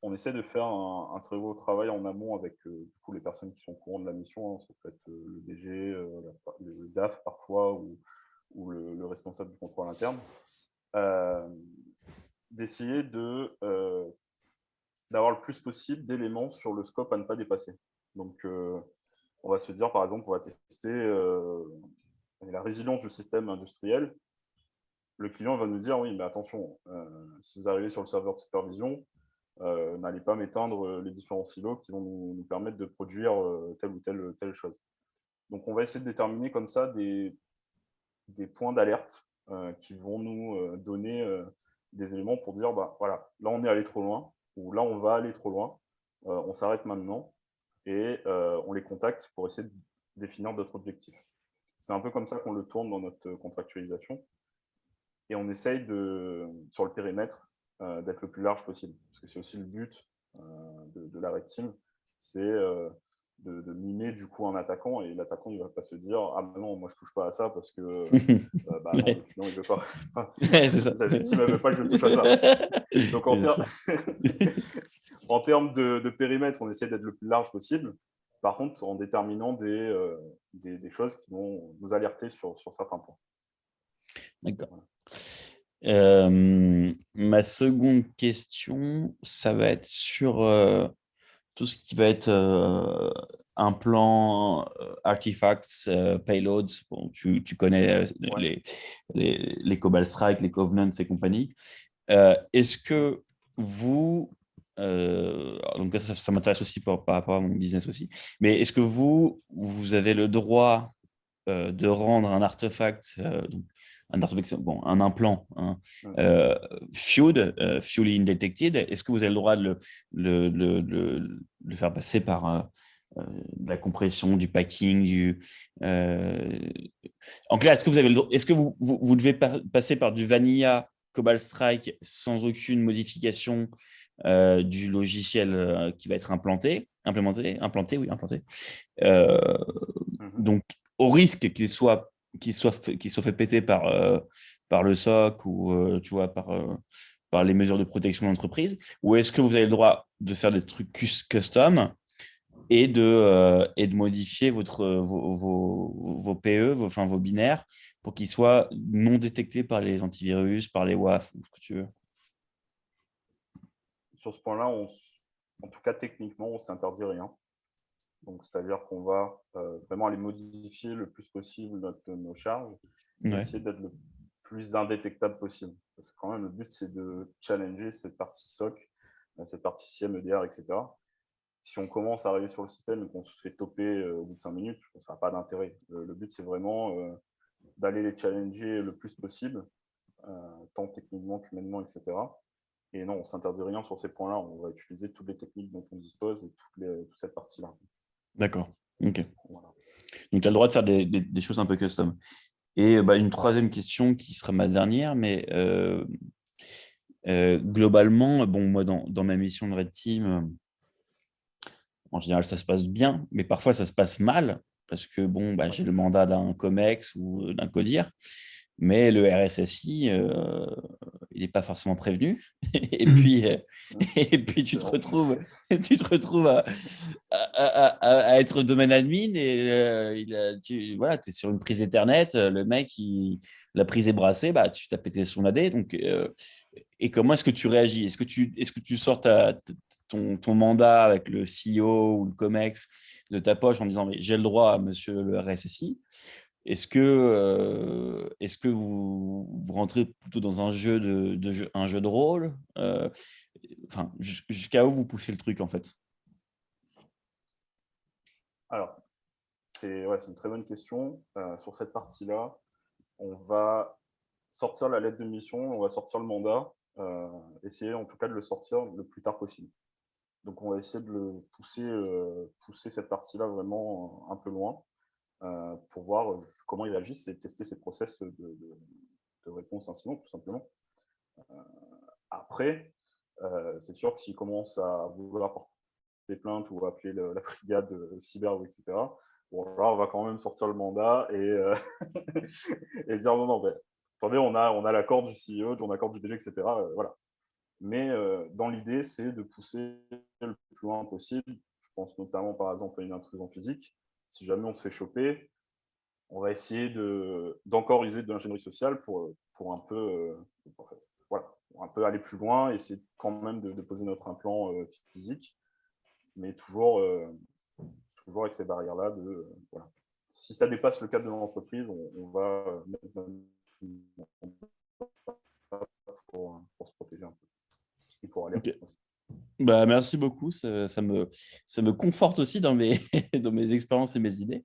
on essaie de faire un très gros travail en amont avec du coup, les personnes qui sont au courant de la mission. Hein. Ça peut être le DG, le DAF parfois, ou le responsable du contrôle interne. D'essayer d'avoir le plus possible d'éléments sur le scope à ne pas dépasser. Donc, on va se dire, par exemple, on va tester la résilience du système industriel. Le client va nous dire, oui, mais attention, si vous arrivez sur le serveur de supervision, n'allez pas m'éteindre les différents silos qui vont nous permettre de produire telle ou telle chose. Donc, on va essayer de déterminer comme ça des points d'alerte qui vont nous donner des éléments pour dire, bah, voilà, là, on est allé trop loin, ou là, on va aller trop loin, on s'arrête maintenant, et on les contacte pour essayer de définir d'autres objectifs. C'est un peu comme ça qu'on le tourne dans notre contractualisation. Et on essaye, sur le périmètre, d'être le plus large possible. Parce que c'est aussi le but de la Red Team, c'est de mimer du coup un attaquant. Et l'attaquant, il ne va pas se dire « Ah non, moi je ne touche pas à ça parce que bah, non, le client, il ne veut pas. » Ouais, c'est ça. La Red Team, elle ne veut pas que je touche à ça. Donc en termes de périmètre, on essaie d'être le plus large possible. Par contre, en déterminant des choses qui vont nous alerter sur certains points. D'accord. Ma seconde question, ça va être sur tout ce qui va être implant, artifacts, payloads. Bon, tu connais Ouais. les Cobalt Strike, les Covenants et compagnie. Est-ce que vous, donc ça m'intéresse aussi par rapport à mon business aussi, mais est-ce que vous avez le droit de rendre un artefact, donc un artefact, bon, un implant, hein, fully undetected, est-ce que vous avez le droit de le faire passer par de la compression, du packing, en clair, est-ce que vous devez passer par du Vanilla Cobalt Strike sans aucune modification du logiciel qui va être implanté. Donc, au risque qu'il soit fait péter par le SOC ou tu vois, par les mesures de protection de l'entreprise, ou est-ce que vous avez le droit de faire des trucs custom et de modifier vos PE, vos binaires, pour qu'ils soient non détectés par les antivirus, par les WAF, ou ce que tu veux. Sur ce point-là, en tout cas techniquement, on ne s'interdit rien. Donc, c'est-à-dire qu'on va vraiment aller modifier le plus possible nos charges et essayer d'être le plus indétectable possible. Parce que quand même, le but, c'est de challenger cette partie SOC, cette partie CIEM, EDR, etc. Si on commence à arriver sur le système et qu'on se fait toper au bout de 5 minutes, ça n'a pas d'intérêt. Le but, c'est vraiment d'aller les challenger le plus possible, tant techniquement qu'humainement, etc. Et non, on ne s'interdit rien sur ces points-là. On va utiliser toutes les techniques dont on dispose et toute cette partie-là. D'accord. Ok. Voilà. Donc, tu as le droit de faire des choses un peu custom. Et une troisième question qui sera ma dernière, mais globalement, bon, moi, dans ma mission de Red Team, en général, ça se passe bien, mais parfois, ça se passe mal. parce que bon, bah, j'ai le mandat d'un COMEX ou d'un CODIR, mais le RSSI, il n'est pas forcément prévenu. Et puis, et puis tu te retrouves à être domaine admin et voilà, tu es sur une prise Ethernet, le mec, la prise est brassée, bah, tu t'as pété son AD. Donc, et comment est-ce que tu réagis? Est-ce que tu sors ton mandat avec le CEO ou le COMEX de ta poche en disant mais j'ai le droit, monsieur le RSSI? Est-ce que vous rentrez plutôt dans un jeu un jeu de rôle? Enfin, jusqu'à où vous poussez le truc en fait? Alors, c'est une très bonne question. Sur cette partie-là, on va sortir la lettre de mission, on va sortir le mandat, essayer en tout cas de le sortir le plus tard possible. Donc, on va essayer de le pousser cette partie-là vraiment un peu loin pour voir comment ils réagissent et tester ces process de réponse incident, tout simplement. Après, c'est sûr que s'ils commencent à vouloir porter des plaintes ou appeler la brigade cyber, etc., bon, là, on va quand même sortir le mandat et dire non, ben, attendez, on a l'accord du CEO, on a l'accord du DG, etc. Voilà. Mais dans l'idée, c'est de pousser le plus loin possible. Je pense notamment, par exemple, à une intrusion physique. Si jamais on se fait choper, on va essayer d'encore user de l'ingénierie sociale pour un peu, en fait, voilà, pour un peu aller plus loin, essayer quand même de poser notre implant physique, mais toujours avec ces barrières-là. Voilà. Si ça dépasse le cadre de l'entreprise, on va mettre pour se protéger un peu. Et pour aller Okay. Bah, merci beaucoup, ça me conforte aussi dans mes, dans mes expériences et mes idées.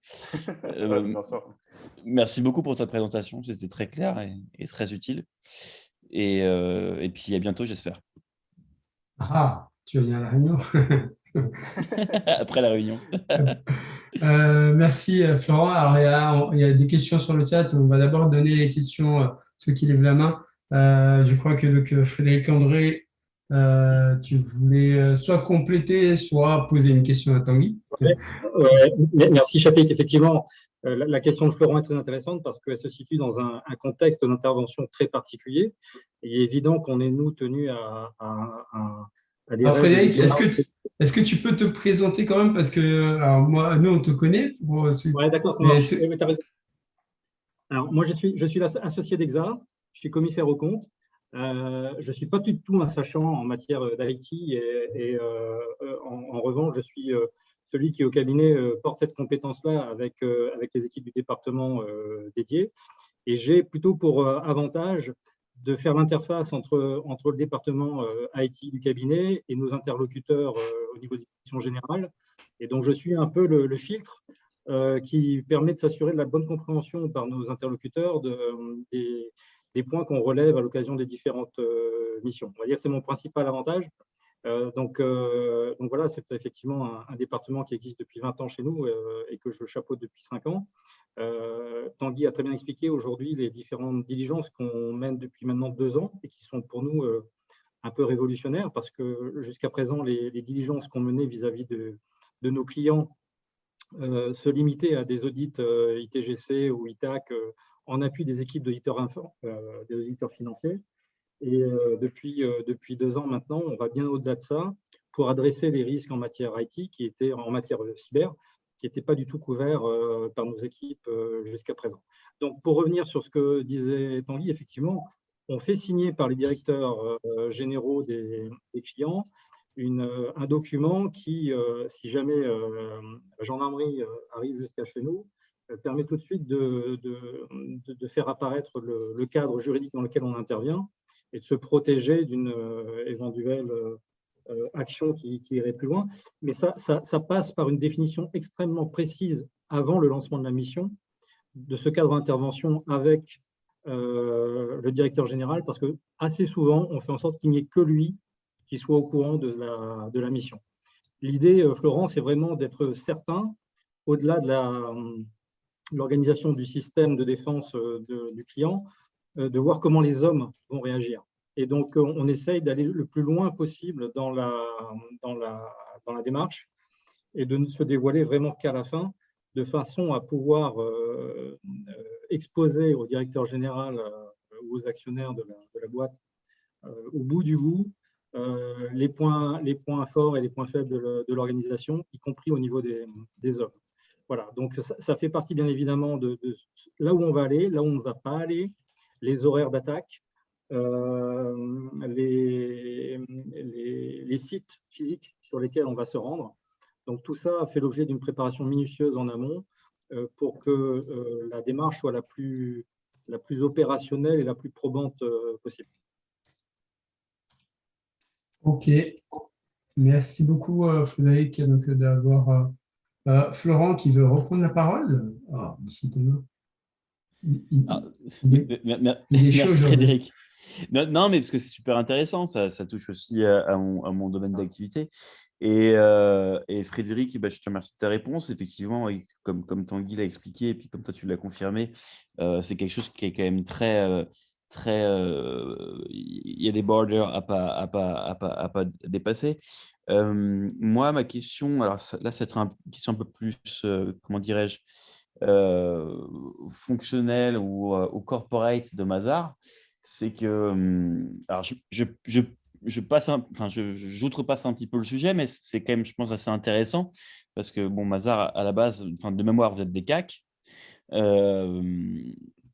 Bien sûr. Merci beaucoup pour ta présentation, c'était très clair et très utile. Et puis à bientôt, j'espère. Ah, tu vas venir à la réunion. Après la réunion. Merci Florent. Alors, il y a des questions sur le chat. On va d'abord donner les questions à ceux qui lèvent la main. Je crois que donc, Frédéric André, tu voulais soit compléter, soit poser une question à Tanguy. Merci Chafik. Effectivement, la question de Florent est très intéressante parce qu'elle se situe dans un contexte d'intervention très particulier. Il est évident qu'on est, nous, tenus à des règles. Frédéric, est-ce que tu peux te présenter quand même? Parce que alors moi, nous, on te connaît. Oui, d'accord, ça marche. Tu as raison. Alors, moi, je suis associé d'Exa, je suis commissaire aux comptes. Je ne suis pas du tout un sachant en matière d'IT et en revanche, je suis celui qui, au cabinet, porte cette compétence-là avec les équipes du département dédié. Et j'ai plutôt pour avantage de faire l'interface entre le département IT du cabinet et nos interlocuteurs au niveau des directions générales. Et donc, je suis un peu le filtre qui permet de s'assurer de la bonne compréhension par nos interlocuteurs des points qu'on relève à l'occasion des différentes missions. On va dire que c'est mon principal avantage. Donc voilà, c'est effectivement un département qui existe depuis 20 ans chez nous et que je chapeaute depuis 5 ans. Tanguy a très bien expliqué aujourd'hui les différentes diligences qu'on mène depuis maintenant 2 ans et qui sont pour nous un peu révolutionnaires parce que jusqu'à présent, les diligences qu'on menait vis-à-vis de nos clients se limitaient à des audits ITGC ou ITAC en appui des équipes d'auditeurs des auditeurs financiers. Et depuis 2 ans maintenant, on va bien au-delà de ça pour adresser les risques en matière IT, en matière cyber, qui n'étaient pas du tout couverts par nos équipes jusqu'à présent. Donc, pour revenir sur ce que disait Tanguy, effectivement, on fait signer par les directeurs généraux des clients un document qui, si jamais la gendarmerie arrive jusqu'à chez nous, permet tout de suite de faire apparaître le cadre juridique dans lequel on intervient et de se protéger d'une éventuelle action qui irait plus loin. Mais ça passe par une définition extrêmement précise avant le lancement de la mission de ce cadre d'intervention avec le directeur général, parce que assez souvent, on fait en sorte qu'il n'y ait que lui qui soit au courant de la mission. L'idée, Florent, c'est vraiment d'être certain, au-delà de l'organisation du système de défense du client, de voir comment les hommes vont réagir. Et donc, on essaye d'aller le plus loin possible dans la démarche et de ne se dévoiler vraiment qu'à la fin, de façon à pouvoir exposer au directeur général ou aux actionnaires de la boîte, au bout du bout, les points forts et les points faibles de l'organisation, y compris au niveau des hommes. Voilà, donc ça fait partie bien évidemment de là où on va aller, là où on ne va pas aller, les horaires d'attaque, les sites physiques sur lesquels on va se rendre. Donc tout ça a fait l'objet d'une préparation minutieuse en amont pour que la démarche soit la plus opérationnelle et la plus probante possible. Ok, merci beaucoup Frédéric d'avoir Florent qui veut reprendre la parole. Merci Frédéric. Non, mais parce que c'est super intéressant, ça touche aussi à mon domaine d'activité. Et Frédéric, je te remercie de ta réponse. Effectivement, comme Tanguy l'a expliqué, et puis comme toi tu l'as confirmé, c'est quelque chose qui est quand même très… il y a des borders à pas dépasser. Moi, ma question, alors là, c'est une question un peu plus, comment dirais-je, fonctionnelle ou corporate de Mazars, c'est que, alors j'outrepasse un petit peu le sujet, mais c'est quand même, je pense, assez intéressant parce que, bon, Mazars, à la base, de mémoire, vous êtes des CAC.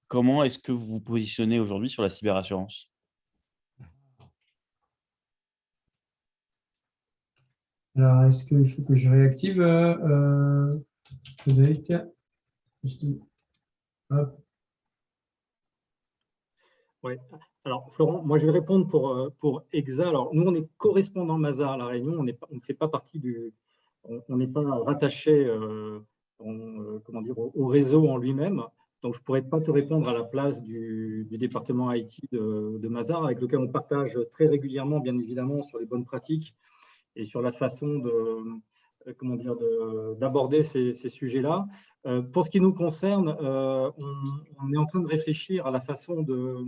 Comment est-ce que vous vous positionnez aujourd'hui sur la cyberassurance? Alors, est-ce qu'il faut que je réactive Frédéric? Hop. Oui. Alors, Florent, moi, je vais répondre pour EXA. Alors, nous, on est correspondant Mazars à La Réunion. On ne fait pas partie on n'est pas rattaché au réseau en lui-même. Donc, je ne pourrais pas te répondre à la place du département IT de Mazars, avec lequel on partage très régulièrement, bien évidemment, sur les bonnes pratiques et sur la façon d'aborder ces sujets-là. Pour ce qui nous concerne, on est en train de réfléchir à la façon de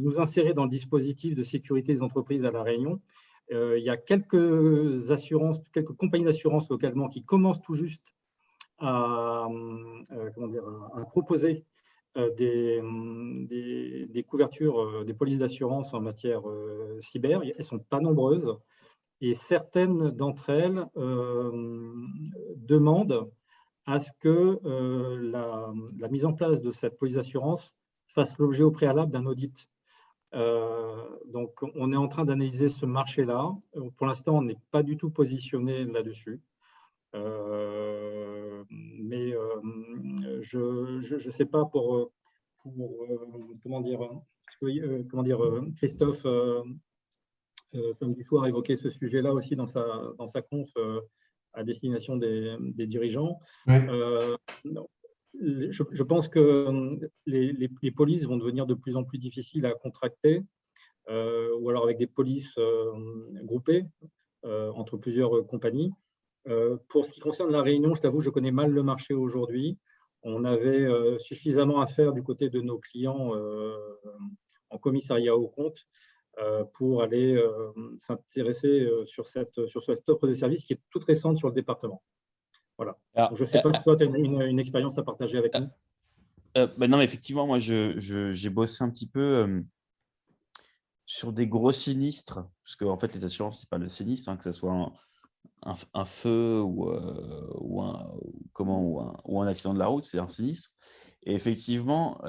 nous insérer dans le dispositif de sécurité des entreprises à La Réunion. Il y a quelques compagnies d'assurance localement qui commencent tout juste à proposer des couvertures, des polices d'assurance en matière cyber. Elles ne sont pas nombreuses et certaines d'entre elles demandent à ce que la mise en place de cette police d'assurance fasse l'objet au préalable d'un audit. Donc, on est en train d'analyser ce marché-là. Pour l'instant, on n'est pas du tout positionné là-dessus. Mais je ne sais pas Christophe samedi soir évoquait ce sujet-là aussi dans sa conf à destination des dirigeants. Ouais. Je pense que les polices vont devenir de plus en plus difficiles à contracter, ou alors avec des polices groupées entre plusieurs compagnies. Pour ce qui concerne La Réunion, je t'avoue, je connais mal le marché aujourd'hui. On avait suffisamment à faire du côté de nos clients en commissariat aux comptes pour aller s'intéresser sur cette offre de service qui est toute récente sur le département. Voilà. Alors, je ne sais pas si toi, tu as une expérience à partager avec nous. Non, mais effectivement, moi, j'ai bossé un petit peu sur des gros sinistres, parce que en fait, les assurances, ce n'est pas le sinistre, que ce soit un feu ou un accident de la route, c'est un sinistre. Et effectivement,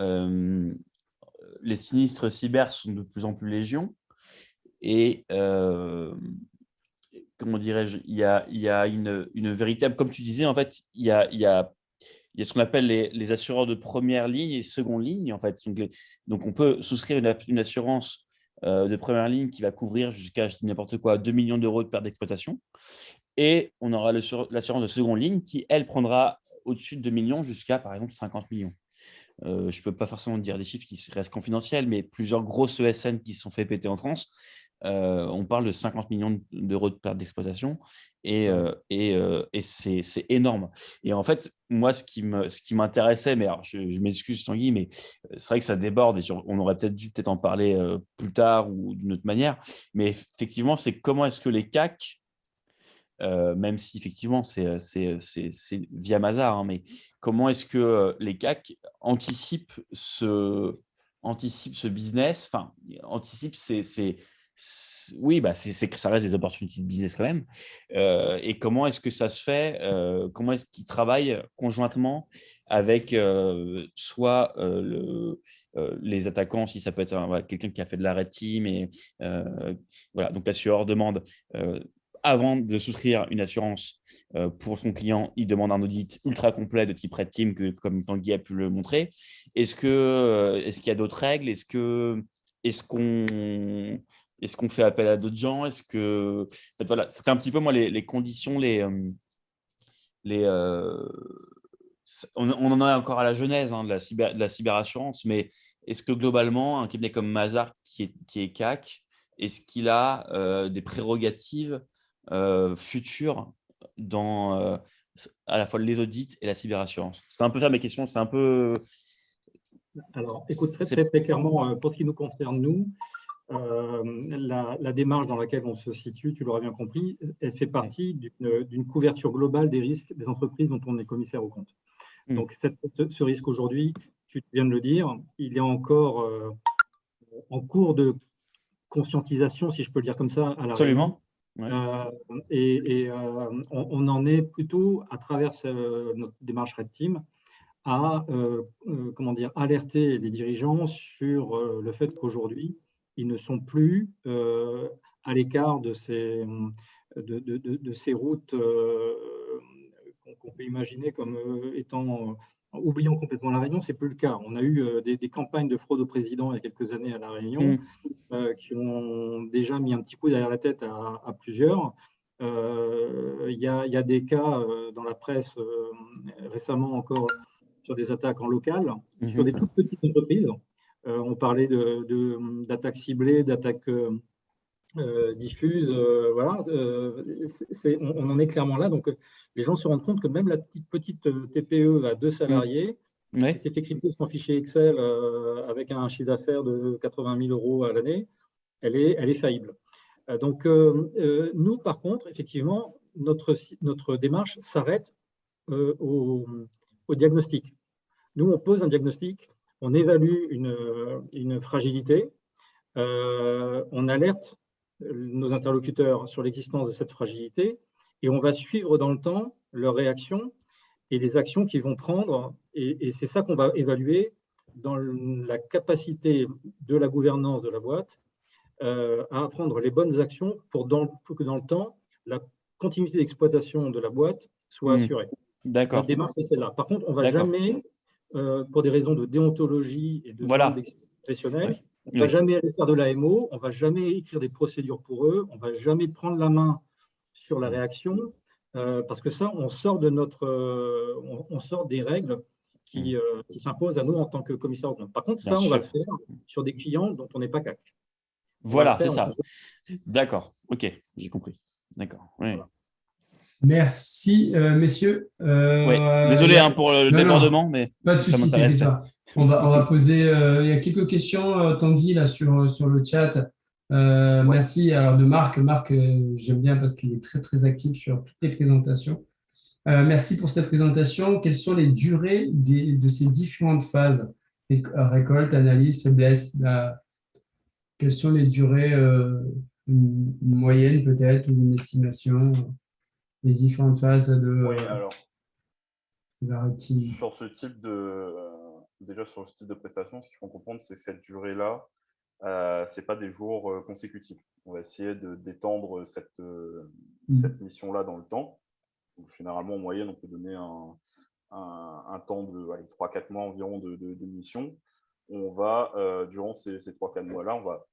les sinistres cyber sont de plus en plus légion. Et comment dirais-je, il y a une véritable, comme tu disais, en fait, il y a ce qu'on appelle les assureurs de première ligne et seconde ligne. En fait. Donc, on peut souscrire une assurance de première ligne qui va couvrir jusqu'à n'importe quoi 2 millions d'euros de perte d'exploitation. Et on aura l'assurance de seconde ligne qui, elle, prendra au-dessus de 2 millions jusqu'à, par exemple, 50 millions. Je ne peux pas forcément dire des chiffres qui restent confidentiels, mais plusieurs grosses ESN qui se sont fait péter en France, on parle de 50 millions d'euros de perte d'exploitation et c'est énorme. Et en fait, moi, ce qui m'intéressait, mais alors, je m'excuse Tanguy, mais c'est vrai que ça déborde et on aurait peut-être dû en parler plus tard ou d'une autre manière. Mais effectivement, c'est comment est-ce que les CAC même si effectivement c'est via Mazar, hein, mais comment est-ce que les CAC anticipent ce business, enfin, anticipent oui, c'est que ça reste des opportunités de business quand même. Et comment est-ce que ça se fait, comment est-ce qu'ils travaillent conjointement avec soit les attaquants, si ça peut être voilà, quelqu'un qui a fait de la red team, et voilà, donc l'assureur demande avant de souscrire une assurance pour son client, il demande un audit ultra complet de type red team, comme Tanguy a pu le montrer. Est-ce qu'il y a d'autres règles? Est-ce qu'on fait appel à d'autres gens? En fait, voilà, c'était un petit peu moi les conditions, on en a encore à la genèse, hein, de la cyberassurance, mais est-ce que globalement, un cabinet comme Mazars qui est CAC, est-ce qu'il a des prérogatives futures dans à la fois les audits et la cyberassurance? C'est un peu ça mes questions. C'est un peu. Alors, écoute, très clairement, pour ce qui nous concerne, nous, la démarche dans laquelle on se situe, tu l'auras bien compris, elle fait partie d'une couverture globale des risques des entreprises dont on est commissaire aux comptes. Donc, ce risque aujourd'hui, tu viens de le dire, il est encore en cours de conscientisation, si je peux le dire comme ça, à la Absolument. Ouais. On en est plutôt, à travers notre démarche Red Team, à alerter les dirigeants sur le fait qu'aujourd'hui, ils ne sont plus à l'écart de ces routes qu'on peut imaginer comme étant oubliant complètement La Réunion. Ce n'est plus le cas. On a eu des campagnes de fraude au président il y a quelques années à La Réunion qui ont déjà mis un petit coup derrière la tête à plusieurs. Il y a des cas dans la presse récemment encore sur des attaques en local, sur des toutes petites entreprises. On parlait d'attaques ciblées, d'attaques diffuses. Voilà, on en est clairement là. Donc, les gens se rendent compte que même la petite TPE à 2 salariés, qui s'est fait crypter son fichier Excel avec un chiffre d'affaires de 80 000 € à l'année, elle est faillible. Donc, nous, par contre, effectivement, notre démarche s'arrête au diagnostic. Nous, on pose un diagnostic, on évalue une fragilité, on alerte nos interlocuteurs sur l'existence de cette fragilité et on va suivre dans le temps leurs réactions et les actions qu'ils vont prendre. Et c'est ça qu'on va évaluer dans la capacité de la gouvernance de la boîte à prendre les bonnes actions pour que dans le temps, la continuité d'exploitation de la boîte soit assurée. D'accord. Notre démarche, c'est celle-là. Par contre, on ne va jamais, pour des raisons de déontologie et de normes d'expertise professionnelle, on ne va jamais aller faire de l'AMO, on ne va jamais écrire des procédures pour eux, on ne va jamais prendre la main sur la réaction, parce que ça, on sort des règles qui s'imposent à nous en tant que commissaire aux comptes. Par contre, ça, on va le faire sur des clients dont on n'est pas CAC. Voilà, c'est ça. D'accord, ok, j'ai compris. D'accord. Oui. Voilà. Merci, messieurs. Désolé pour le débordement, mais pas de ça souci, m'intéresse. On va poser. Il y a quelques questions, Tanguy, là, sur le chat. Merci de Marc. Marc, j'aime bien parce qu'il est très, très actif sur toutes les présentations. Merci pour cette présentation. Quelles sont les durées de ces différentes phases? Récolte, analyse, faiblesse. Quelles sont les durées, une moyenne peut-être, ou une estimation, les différentes phases de la routine? Sur ce type de prestation, ce qu'il faut comprendre, c'est que cette durée-là, ce n'est pas des jours consécutifs. On va essayer d'étendre cette mission-là dans le temps. Donc, généralement, en moyenne, on peut donner un temps de 3-4 mois environ de mission. On va, durant ces 3-4 mois-là, on va,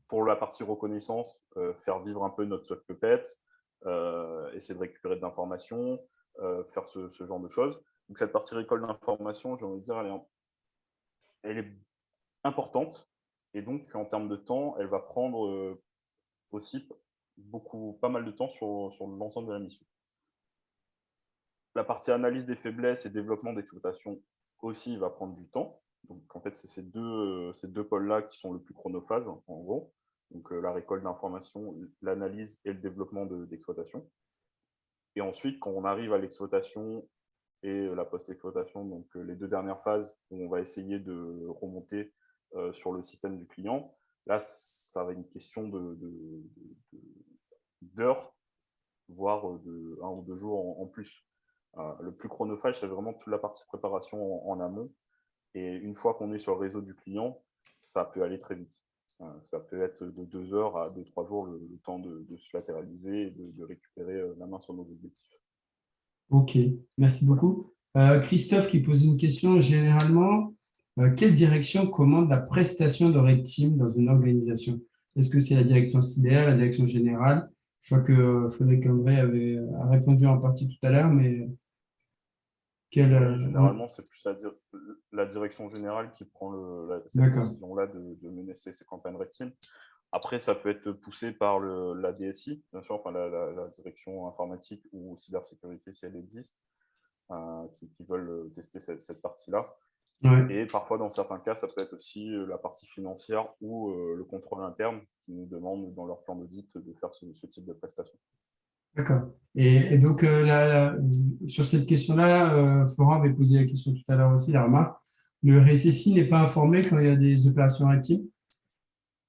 pour la partie reconnaissance, faire vivre un peu notre soft puppet, essayer de récupérer de l'information, faire ce genre de choses. Donc, cette partie récolte d'informations, j'ai envie de dire, elle est importante. Et donc, en termes de temps, elle va prendre aussi pas mal de temps sur l'ensemble de la mission. La partie analyse des faiblesses et développement d'exploitation aussi va prendre du temps. Donc, en fait, c'est ces deux pôles-là qui sont le plus chronophages, en gros. Donc, la récolte d'informations, l'analyse et le développement d'exploitation. Et ensuite, quand on arrive à l'exploitation et la post-exploitation, donc les 2 dernières phases où on va essayer de remonter sur le système du client, là, ça va être une question d'heures, voire de 1 ou 2 jours en plus. Le plus chronophage, c'est vraiment toute la partie préparation en amont. Et une fois qu'on est sur le réseau du client, ça peut aller très vite. Ça peut être de 2 heures à 2-3 jours le temps de se latéraliser et de récupérer la main sur nos objectifs. Ok, merci beaucoup. Christophe qui pose une question. Généralement, quelle direction commande la prestation de Red Team dans une organisation? Est-ce que c'est la direction cyber, la direction générale? Je crois que Frédéric Cambray a répondu en partie tout à l'heure, mais Oui, généralement, c'est plus la direction générale qui prend cette décision-là de mener ces campagnes Red Team. Après, ça peut être poussé par la DSI, bien sûr, enfin, la direction informatique ou cybersécurité, si elle existe, qui veulent tester cette partie-là. Ouais. Et parfois, dans certains cas, ça peut être aussi la partie financière ou le contrôle interne qui nous demande dans leur plan d'audit de faire ce type de prestation. D'accord. Et donc, sur cette question-là, Florent avait posé la question tout à l'heure aussi, la remarque. Le RSSI n'est pas informé quand il y a des opérations Red Team?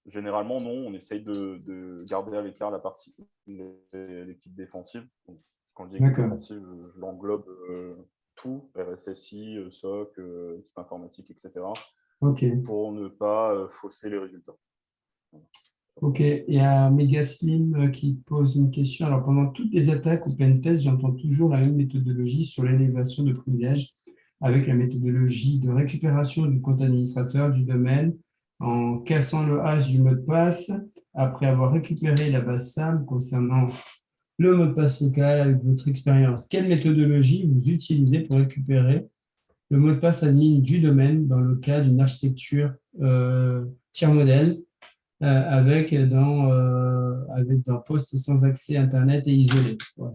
Généralement, non. On essaye de garder à l'écart la partie l'équipe défensive. Donc, quand je dis équipe défensive, je l'englobe tout, RSSI, SOC, équipe informatique, etc. Okay. Pour ne pas fausser les résultats. Ok, il y a Megaslim qui pose une question. Alors, pendant toutes les attaques ou pentest, j'entends toujours la même méthodologie sur l'élévation de privilèges avec la méthodologie de récupération du compte administrateur du domaine en cassant le hash du mot de passe après avoir récupéré la base SAM concernant le mot de passe local avec votre expérience. Quelle méthodologie vous utilisez pour récupérer le mot de passe admin du domaine dans le cas d'une architecture tiers modèle avec un poste sans accès Internet et isolé. Voilà.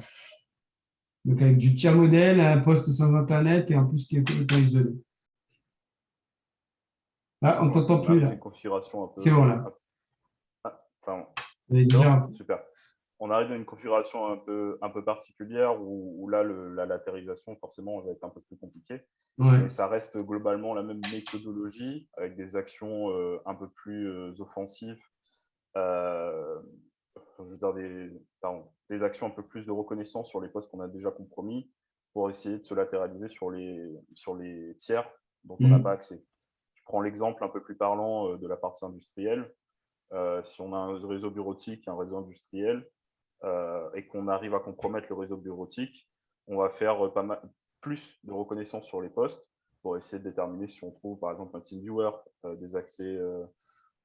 Donc, avec du tiers modèle, un poste sans Internet et en plus qui est complètement isolé. Ah, on ne t'entend plus là. C'est une configuration un peu. C'est bon là. Pardon. Déjà... Super. On arrive à une configuration un peu particulière où là, la latérisation, forcément, va être un peu plus compliquée. Ouais. Mais ça reste globalement la même méthodologie avec des actions un peu plus offensives. Je veux dire des actions un peu plus de reconnaissance sur les postes qu'on a déjà compromis pour essayer de se latéraliser sur les tiers dont on n'a pas accès. Je prends l'exemple un peu plus parlant de la partie industrielle. Si on a un réseau bureautique, un réseau industriel, et qu'on arrive à compromettre le réseau bureautique, on va faire plus de reconnaissance sur les postes pour essayer de déterminer si on trouve par exemple un TeamViewer, des accès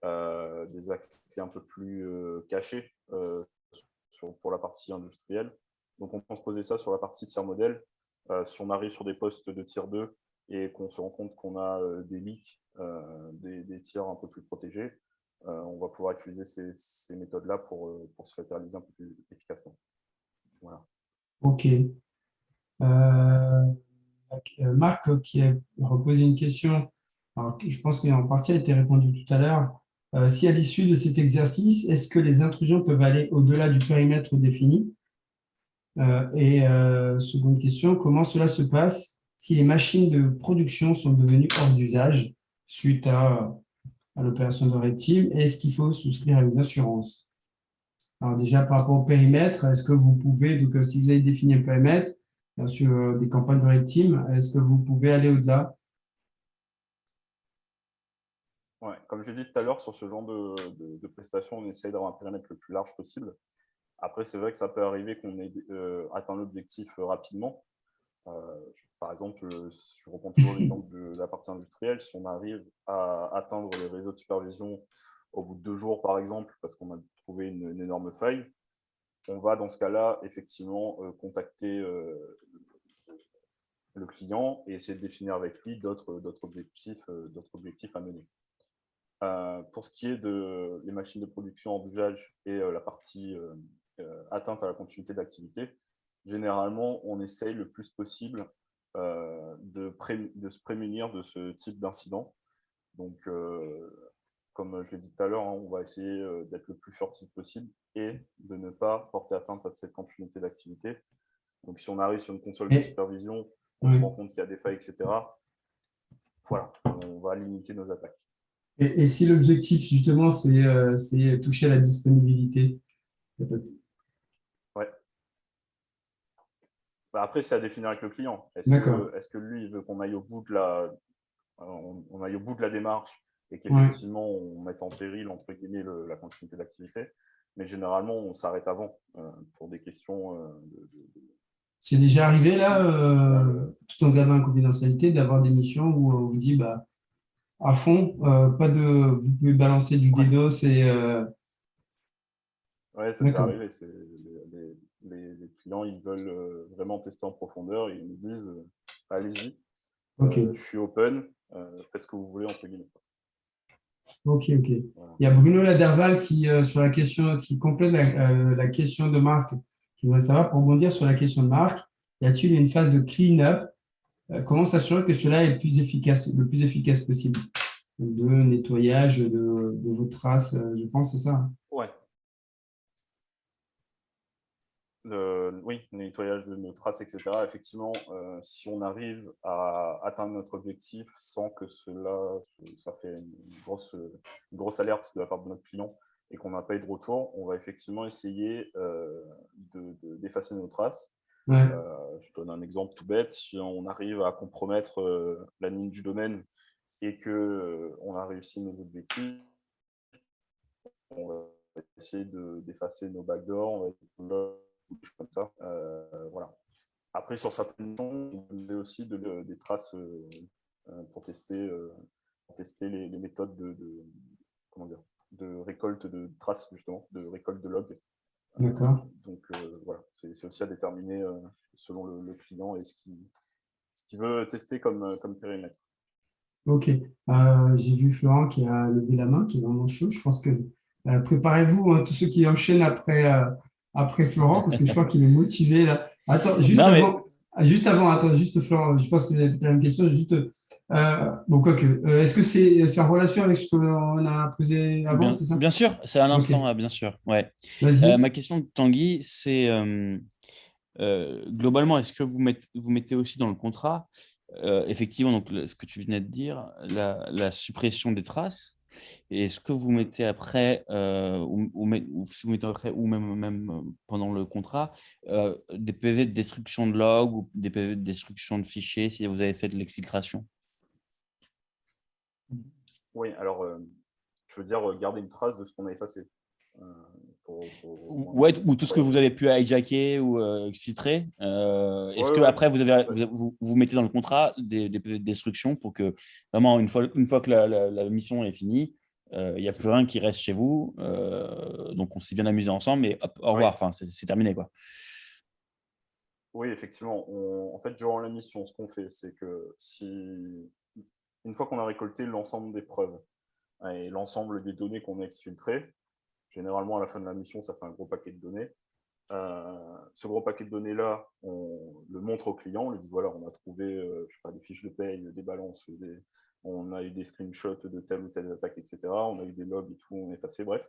un peu plus cachés pour la partie industrielle. Donc on peut se poser ça sur la partie tiers modèle. Si on arrive sur des postes de tier 2 et qu'on se rend compte qu'on a des leaks, des tiers un peu plus protégés, on va pouvoir utiliser ces méthodes-là pour se latéraliser un peu plus efficacement. Voilà. Ok. Marc qui a reposé une question, alors, je pense qu'en partie a été répondue tout à l'heure. Si à l'issue de cet exercice, est-ce que les intrusions peuvent aller au-delà du périmètre défini? Seconde question, comment cela se passe si les machines de production sont devenues hors d'usage suite à l'opération de Red Team? Est-ce qu'il faut souscrire à une assurance? Alors déjà, par rapport au périmètre, est-ce que vous pouvez, donc si vous avez défini un périmètre sur des campagnes de Red Team, est-ce que vous pouvez aller au-delà? Ouais, comme je l'ai dit tout à l'heure, sur ce genre de prestations, on essaye d'avoir un périmètre le plus large possible. Après, c'est vrai que ça peut arriver qu'on ait atteint l'objectif rapidement. Par exemple, je reprends toujours l'exemple de la partie industrielle. Si on arrive à atteindre les réseaux de supervision au bout de 2 jours, par exemple, parce qu'on a trouvé une énorme faille, on va dans ce cas-là, effectivement, contacter le client et essayer de définir avec lui d'autres objectifs à mener. Pour ce qui est des machines de production en usage et la partie atteinte à la continuité d'activité, généralement, on essaye le plus possible de se prémunir de ce type d'incident. Donc, comme je l'ai dit tout à l'heure, on va essayer d'être le plus furtif possible et de ne pas porter atteinte à cette continuité d'activité Donc, si on arrive sur une console de supervision, on se rend compte qu'il y a des failles, etc., voilà, on va limiter nos attaques. Et si l'objectif, justement, c'est toucher à la disponibilité? Ouais. Bah, après, c'est à définir avec le client. Est-ce que lui, il veut qu'on aille au bout de on aille au bout de la démarche et qu'effectivement, on mette en péril, entre guillemets, la continuité de l'activité? Mais généralement, on s'arrête avant pour des questions C'est déjà arrivé, là, tout en gardant la confidentialité, d'avoir des missions où on vous dit, bah, à fond, vous pouvez balancer du DDoS et… Ouais, ça peut arriver. Les clients, ils veulent vraiment tester en profondeur et ils nous disent allez-y, je suis open, faites ce que vous voulez, entre guillemets. Ok. Voilà. Il y a Bruno Laderval qui, sur la question, qui complète la question de Marc, qui voudrait savoir, pour rebondir sur la question de Marc, y a-t-il une phase de clean-up? Comment s'assurer que cela est le plus efficace possible? De nettoyage de vos traces, je pense, c'est ça? Ouais. Oui, nettoyage de nos traces, etc. Effectivement, si on arrive à atteindre notre objectif sans que ça fait une grosse alerte de la part de notre client et qu'on n'a pas eu de retour, on va effectivement essayer d'effacer nos traces. Ouais. Je donne un exemple tout bête. Si on arrive à compromettre l'admin du domaine et qu'on a réussi nos objectifs, on va essayer d'effacer nos backdoors, on va comme ça. Voilà. Après, sur certaines missions, on met aussi des traces pour tester les méthodes de récolte de traces, justement, de récolte de logs. D'accord. Donc, voilà, c'est aussi à déterminer selon le client et ce qu'il veut tester comme périmètre. Ok. J'ai vu Florent qui a levé la main, qui est vraiment chaud. Je pense que préparez-vous, tous ceux qui enchaînent après Florent, parce que je crois qu'il est motivé là. Attends, juste Florent, je pense que c'est la même question. Est-ce que c'est en relation avec ce qu'on a posé avant, c'est ça? Bien sûr, c'est à l'instant, Ok. bien sûr. Ouais. Vas-y. Ma question, Tanguy, c'est globalement, est-ce que vous mettez aussi dans le contrat, effectivement, donc, ce que tu venais de dire, la suppression des traces, et est-ce que vous mettez après, ou si vous mettez après, ou même pendant le contrat, des PV de destruction de log ou des PV de destruction de fichiers si vous avez fait de l'exfiltration? Oui, alors, je veux dire, garder une trace de ce qu'on a effacé. Ouais, ou tout ce que vous avez pu hijacker ou exfiltrer. Est-ce que après vous mettez dans le contrat des PV de destruction pour que vraiment une fois que la mission est finie, il n'y a plus rien qui reste chez vous. Donc on s'est bien amusé ensemble, mais hop, au revoir. Enfin, c'est terminé, quoi. Oui, effectivement. En fait, durant la mission, ce qu'on fait, c'est que une fois qu'on a récolté l'ensemble des preuves et l'ensemble des données qu'on a exfiltrées, généralement, à la fin de la mission, ça fait un gros paquet de données. Ce gros paquet de données-là, on le montre au client, on lui dit voilà, on a trouvé je sais pas, des fiches de paye, des balances, on a eu des screenshots de telle ou telle attaque, etc. On a eu des logs et tout, on a effacé, bref.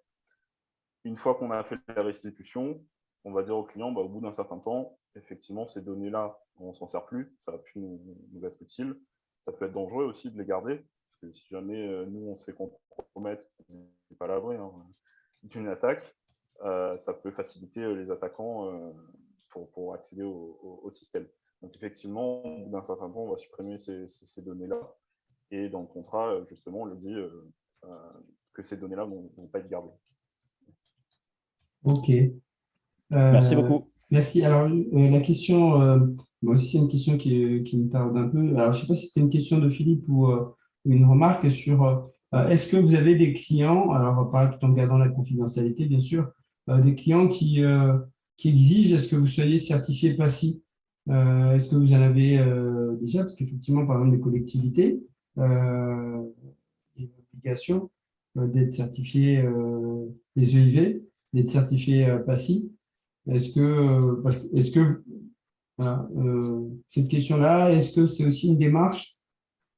Une fois qu'on a fait la restitution, on va dire au client, au bout d'un certain temps, effectivement, ces données-là, on ne s'en sert plus, ça a pu nous être utile. Ça peut être dangereux aussi de les garder, parce que si jamais nous, on se fait compromettre, c'est pas l'abri d'une attaque, ça peut faciliter les attaquants pour accéder au système. Donc effectivement, au bout d'un certain temps, on va supprimer ces données-là. Et dans le contrat, justement, on le dit que ces données-là ne vont pas être gardées. Ok. Merci beaucoup. Merci. Alors, la question, moi aussi, c'est une question qui me tarde un peu. Alors, je ne sais pas si c'était une question de Philippe ou une remarque sur est-ce que vous avez des clients, alors pareil, tout en gardant la confidentialité, bien sûr, des clients qui exigent est-ce que vous soyez certifié PASI? Est-ce que vous en avez déjà? Parce qu'effectivement, par exemple, les collectivités, il y a une obligation d'être certifié, les EIV, d'être certifié PASI. Voilà, cette question-là, est-ce que c'est aussi une démarche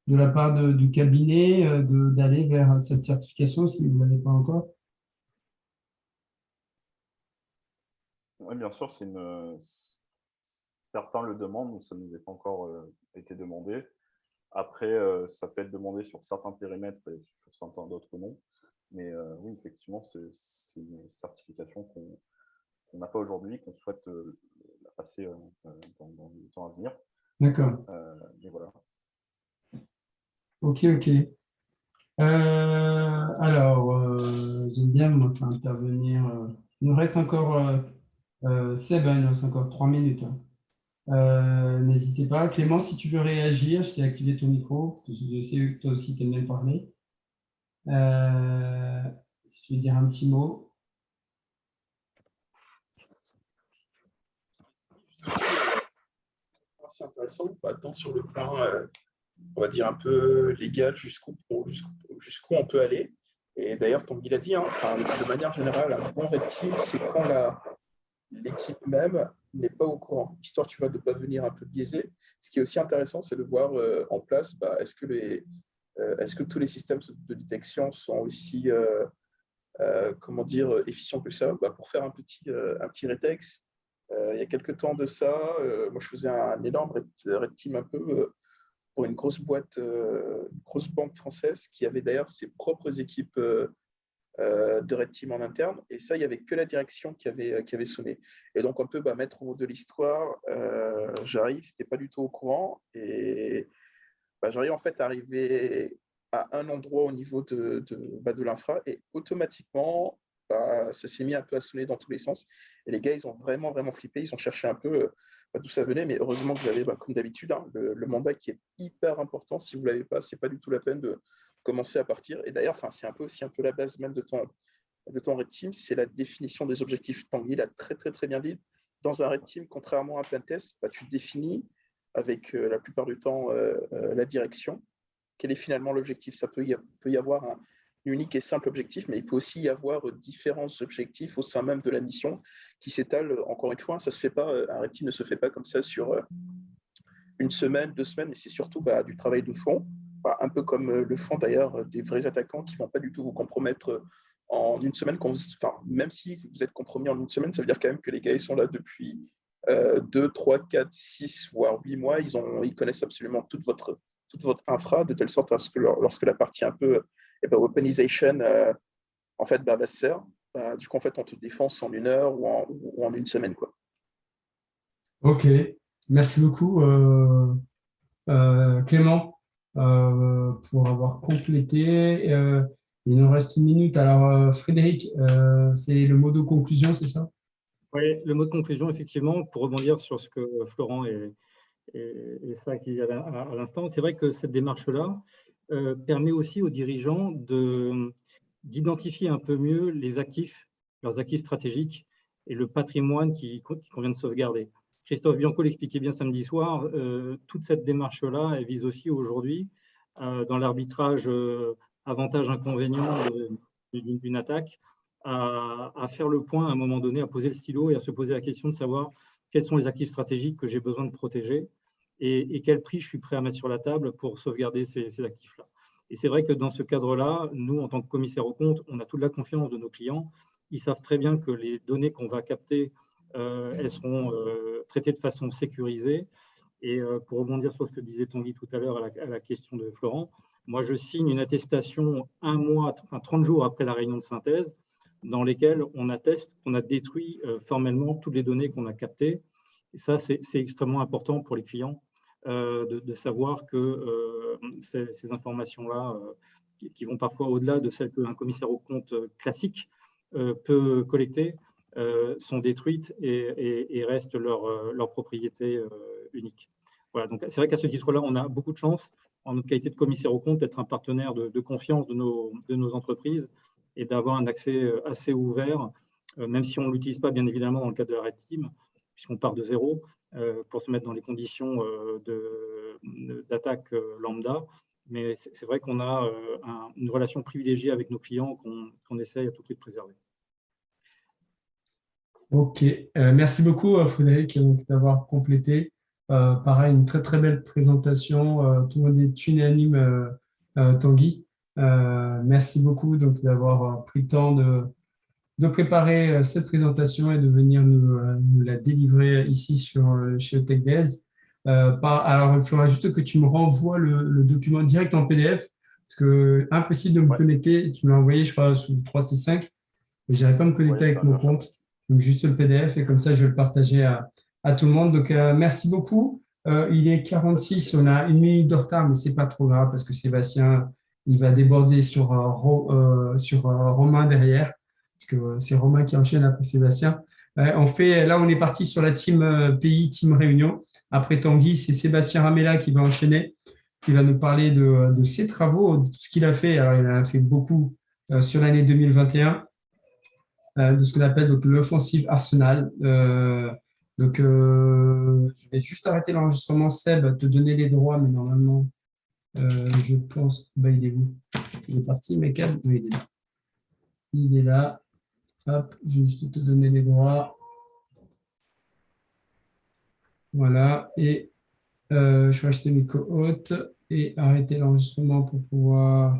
de la part du cabinet d'aller vers cette certification si vous ne l'avez pas encore? Oui, bien sûr, certains le demandent, donc ça ne nous est pas encore été demandé. Après, ça peut être demandé sur certains périmètres et sur certains d'autres non. Mais oui, effectivement, c'est une certification qu'on n'a pas aujourd'hui, qu'on souhaite la passer dans le temps à venir. D'accord. Mais voilà. Ok. Alors, j'aime bien moi, intervenir. Il nous reste encore, Seb, il nous reste encore 3 minutes. N'hésitez pas. Clément, si tu veux réagir, je t'ai activé ton micro, parce que je sais que toi aussi, tu aimes bien parler. Si tu veux dire un petit mot. C'est intéressant, tant sur le plan, on va dire, un peu légal, jusqu'où on peut aller. Et d'ailleurs, Tanguy l'a dit, de manière générale, un bon red team, c'est quand l'équipe même n'est pas au courant, histoire de ne pas venir un peu biaisé. Ce qui est aussi intéressant, c'est de voir en place, est-ce que tous les systèmes de détection sont aussi efficients que ça. Pour faire un petit rétex, il y a quelques temps de ça, moi je faisais un énorme red team un peu pour une grosse boîte, une grosse banque française qui avait d'ailleurs ses propres équipes de red team en interne. Et ça, il n'y avait que la direction qui avait sonné. Et donc, un peu mettre au mot de l'histoire, j'arrive, je n'étais pas du tout au courant. Et j'arrive en fait à arriver à un endroit au niveau de l'infra et automatiquement, ça s'est mis un peu à sonner dans tous les sens. Et les gars, ils ont vraiment, vraiment flippé. Ils ont cherché un peu d'où ça venait. Mais heureusement que vous avez, comme d'habitude, le mandat qui est hyper important. Si vous ne l'avez pas, ce n'est pas du tout la peine de commencer à partir. Et d'ailleurs, c'est aussi un peu la base même de ton red team, c'est la définition des objectifs. Tanguy l'a très, très, très bien dit. Dans un red team, contrairement à un pentest, tu définis avec la plupart du temps la direction. Quel est finalement l'objectif? Ça peut y avoir un unique et simple objectif, mais il peut aussi y avoir différents objectifs au sein même de la mission qui s'étalent. Encore une fois, ça se fait pas, un red team ne se fait pas comme ça sur une semaine, 2 semaines, mais c'est surtout du travail de fond, un peu comme le font d'ailleurs des vrais attaquants qui ne vont pas du tout vous compromettre en une semaine. Même si vous êtes compromis en une semaine, ça veut dire quand même que les gars ils sont là depuis 2, 3, 4, 6, voire 8 mois. Ils connaissent absolument toute votre infra, de telle sorte à ce que lorsque la partie un peu weaponization en fait, va se faire, du coup, en fait, on te défonce en 1 heure ou en 1 semaine, quoi. Ok, merci beaucoup Clément pour avoir complété. Il nous reste 1 minute. Alors Frédéric, c'est le mot de conclusion, c'est ça? Oui, le mot de conclusion, effectivement, pour rebondir sur ce que Florent et ça qui à l'instant, c'est vrai que cette démarche-là permet aussi aux dirigeants d'identifier un peu mieux leurs actifs stratégiques et le patrimoine qu'il convient de sauvegarder. Christophe Bianco l'expliquait bien samedi soir, toute cette démarche-là, elle vise aussi aujourd'hui, dans l'arbitrage avantage-inconvénient d'une attaque, à faire le point à un moment donné, à poser le stylo et à se poser la question de savoir quels sont les actifs stratégiques que j'ai besoin de protéger et quel prix je suis prêt à mettre sur la table pour sauvegarder ces actifs-là. Et c'est vrai que dans ce cadre-là, nous, en tant que commissaire aux comptes, on a toute la confiance de nos clients. Ils savent très bien que les données qu'on va capter, elles seront traitées de façon sécurisée. Et pour rebondir sur ce que disait Tanguy tout à l'heure à la question de Florent, moi, je signe une attestation 30 jours après la réunion de synthèse, dans lesquelles on atteste qu'on a détruit formellement toutes les données qu'on a captées. Et ça, c'est extrêmement important pour les clients de savoir que ces informations-là, qui vont parfois au-delà de celles qu'un commissaire aux comptes classique peut collecter, sont détruites et restent leur propriété unique. Voilà, donc c'est vrai qu'à ce titre-là, on a beaucoup de chance, en notre qualité de commissaire aux comptes, d'être un partenaire de confiance de nos entreprises et d'avoir un accès assez ouvert, même si on ne l'utilise pas bien évidemment dans le cadre de la Red Team, puisqu'on part de zéro pour se mettre dans les conditions d'attaque lambda. Mais c'est vrai qu'on a une relation privilégiée avec nos clients qu'on essaye à tout prix de préserver. Ok, merci beaucoup Frédéric d'avoir complété. Pareil, une très très belle présentation. Tout le monde est unanime, Tanguy. Merci beaucoup d'avoir pris le temps de préparer cette présentation et de venir nous la délivrer ici chez OTechDays. Alors, il faudra juste que tu me renvoies le document direct en PDF, parce que impossible de me connecter. Tu me l'as envoyé, je crois, sous 365, mais je n'arrive pas à me connecter avec mon compte. Donc, juste le PDF, et comme ça, je vais le partager à tout le monde. Donc, merci beaucoup. Il est 46, on a 1 minute de retard, mais ce n'est pas trop grave, parce que Sébastien, il va déborder sur Romain derrière, parce que c'est Romain qui enchaîne après Sébastien. Là, on est parti sur la team pays, team Réunion. Après Tanguy, c'est Sébastien Ramella qui va enchaîner, qui va nous parler de ses travaux, de ce qu'il a fait. Alors, il en a fait beaucoup sur l'année 2021, de ce qu'on appelle donc l'offensive Arsenal. Je vais juste arrêter l'enregistrement, Seb, te donner les droits, mais normalement, je pense. Il est où? Il est parti, mais calme. Oui, il est là. Il est là. Hop, je vais juste te donner les droits. Voilà. Et je vais acheter mes co-hôtes et arrêter l'enregistrement pour pouvoir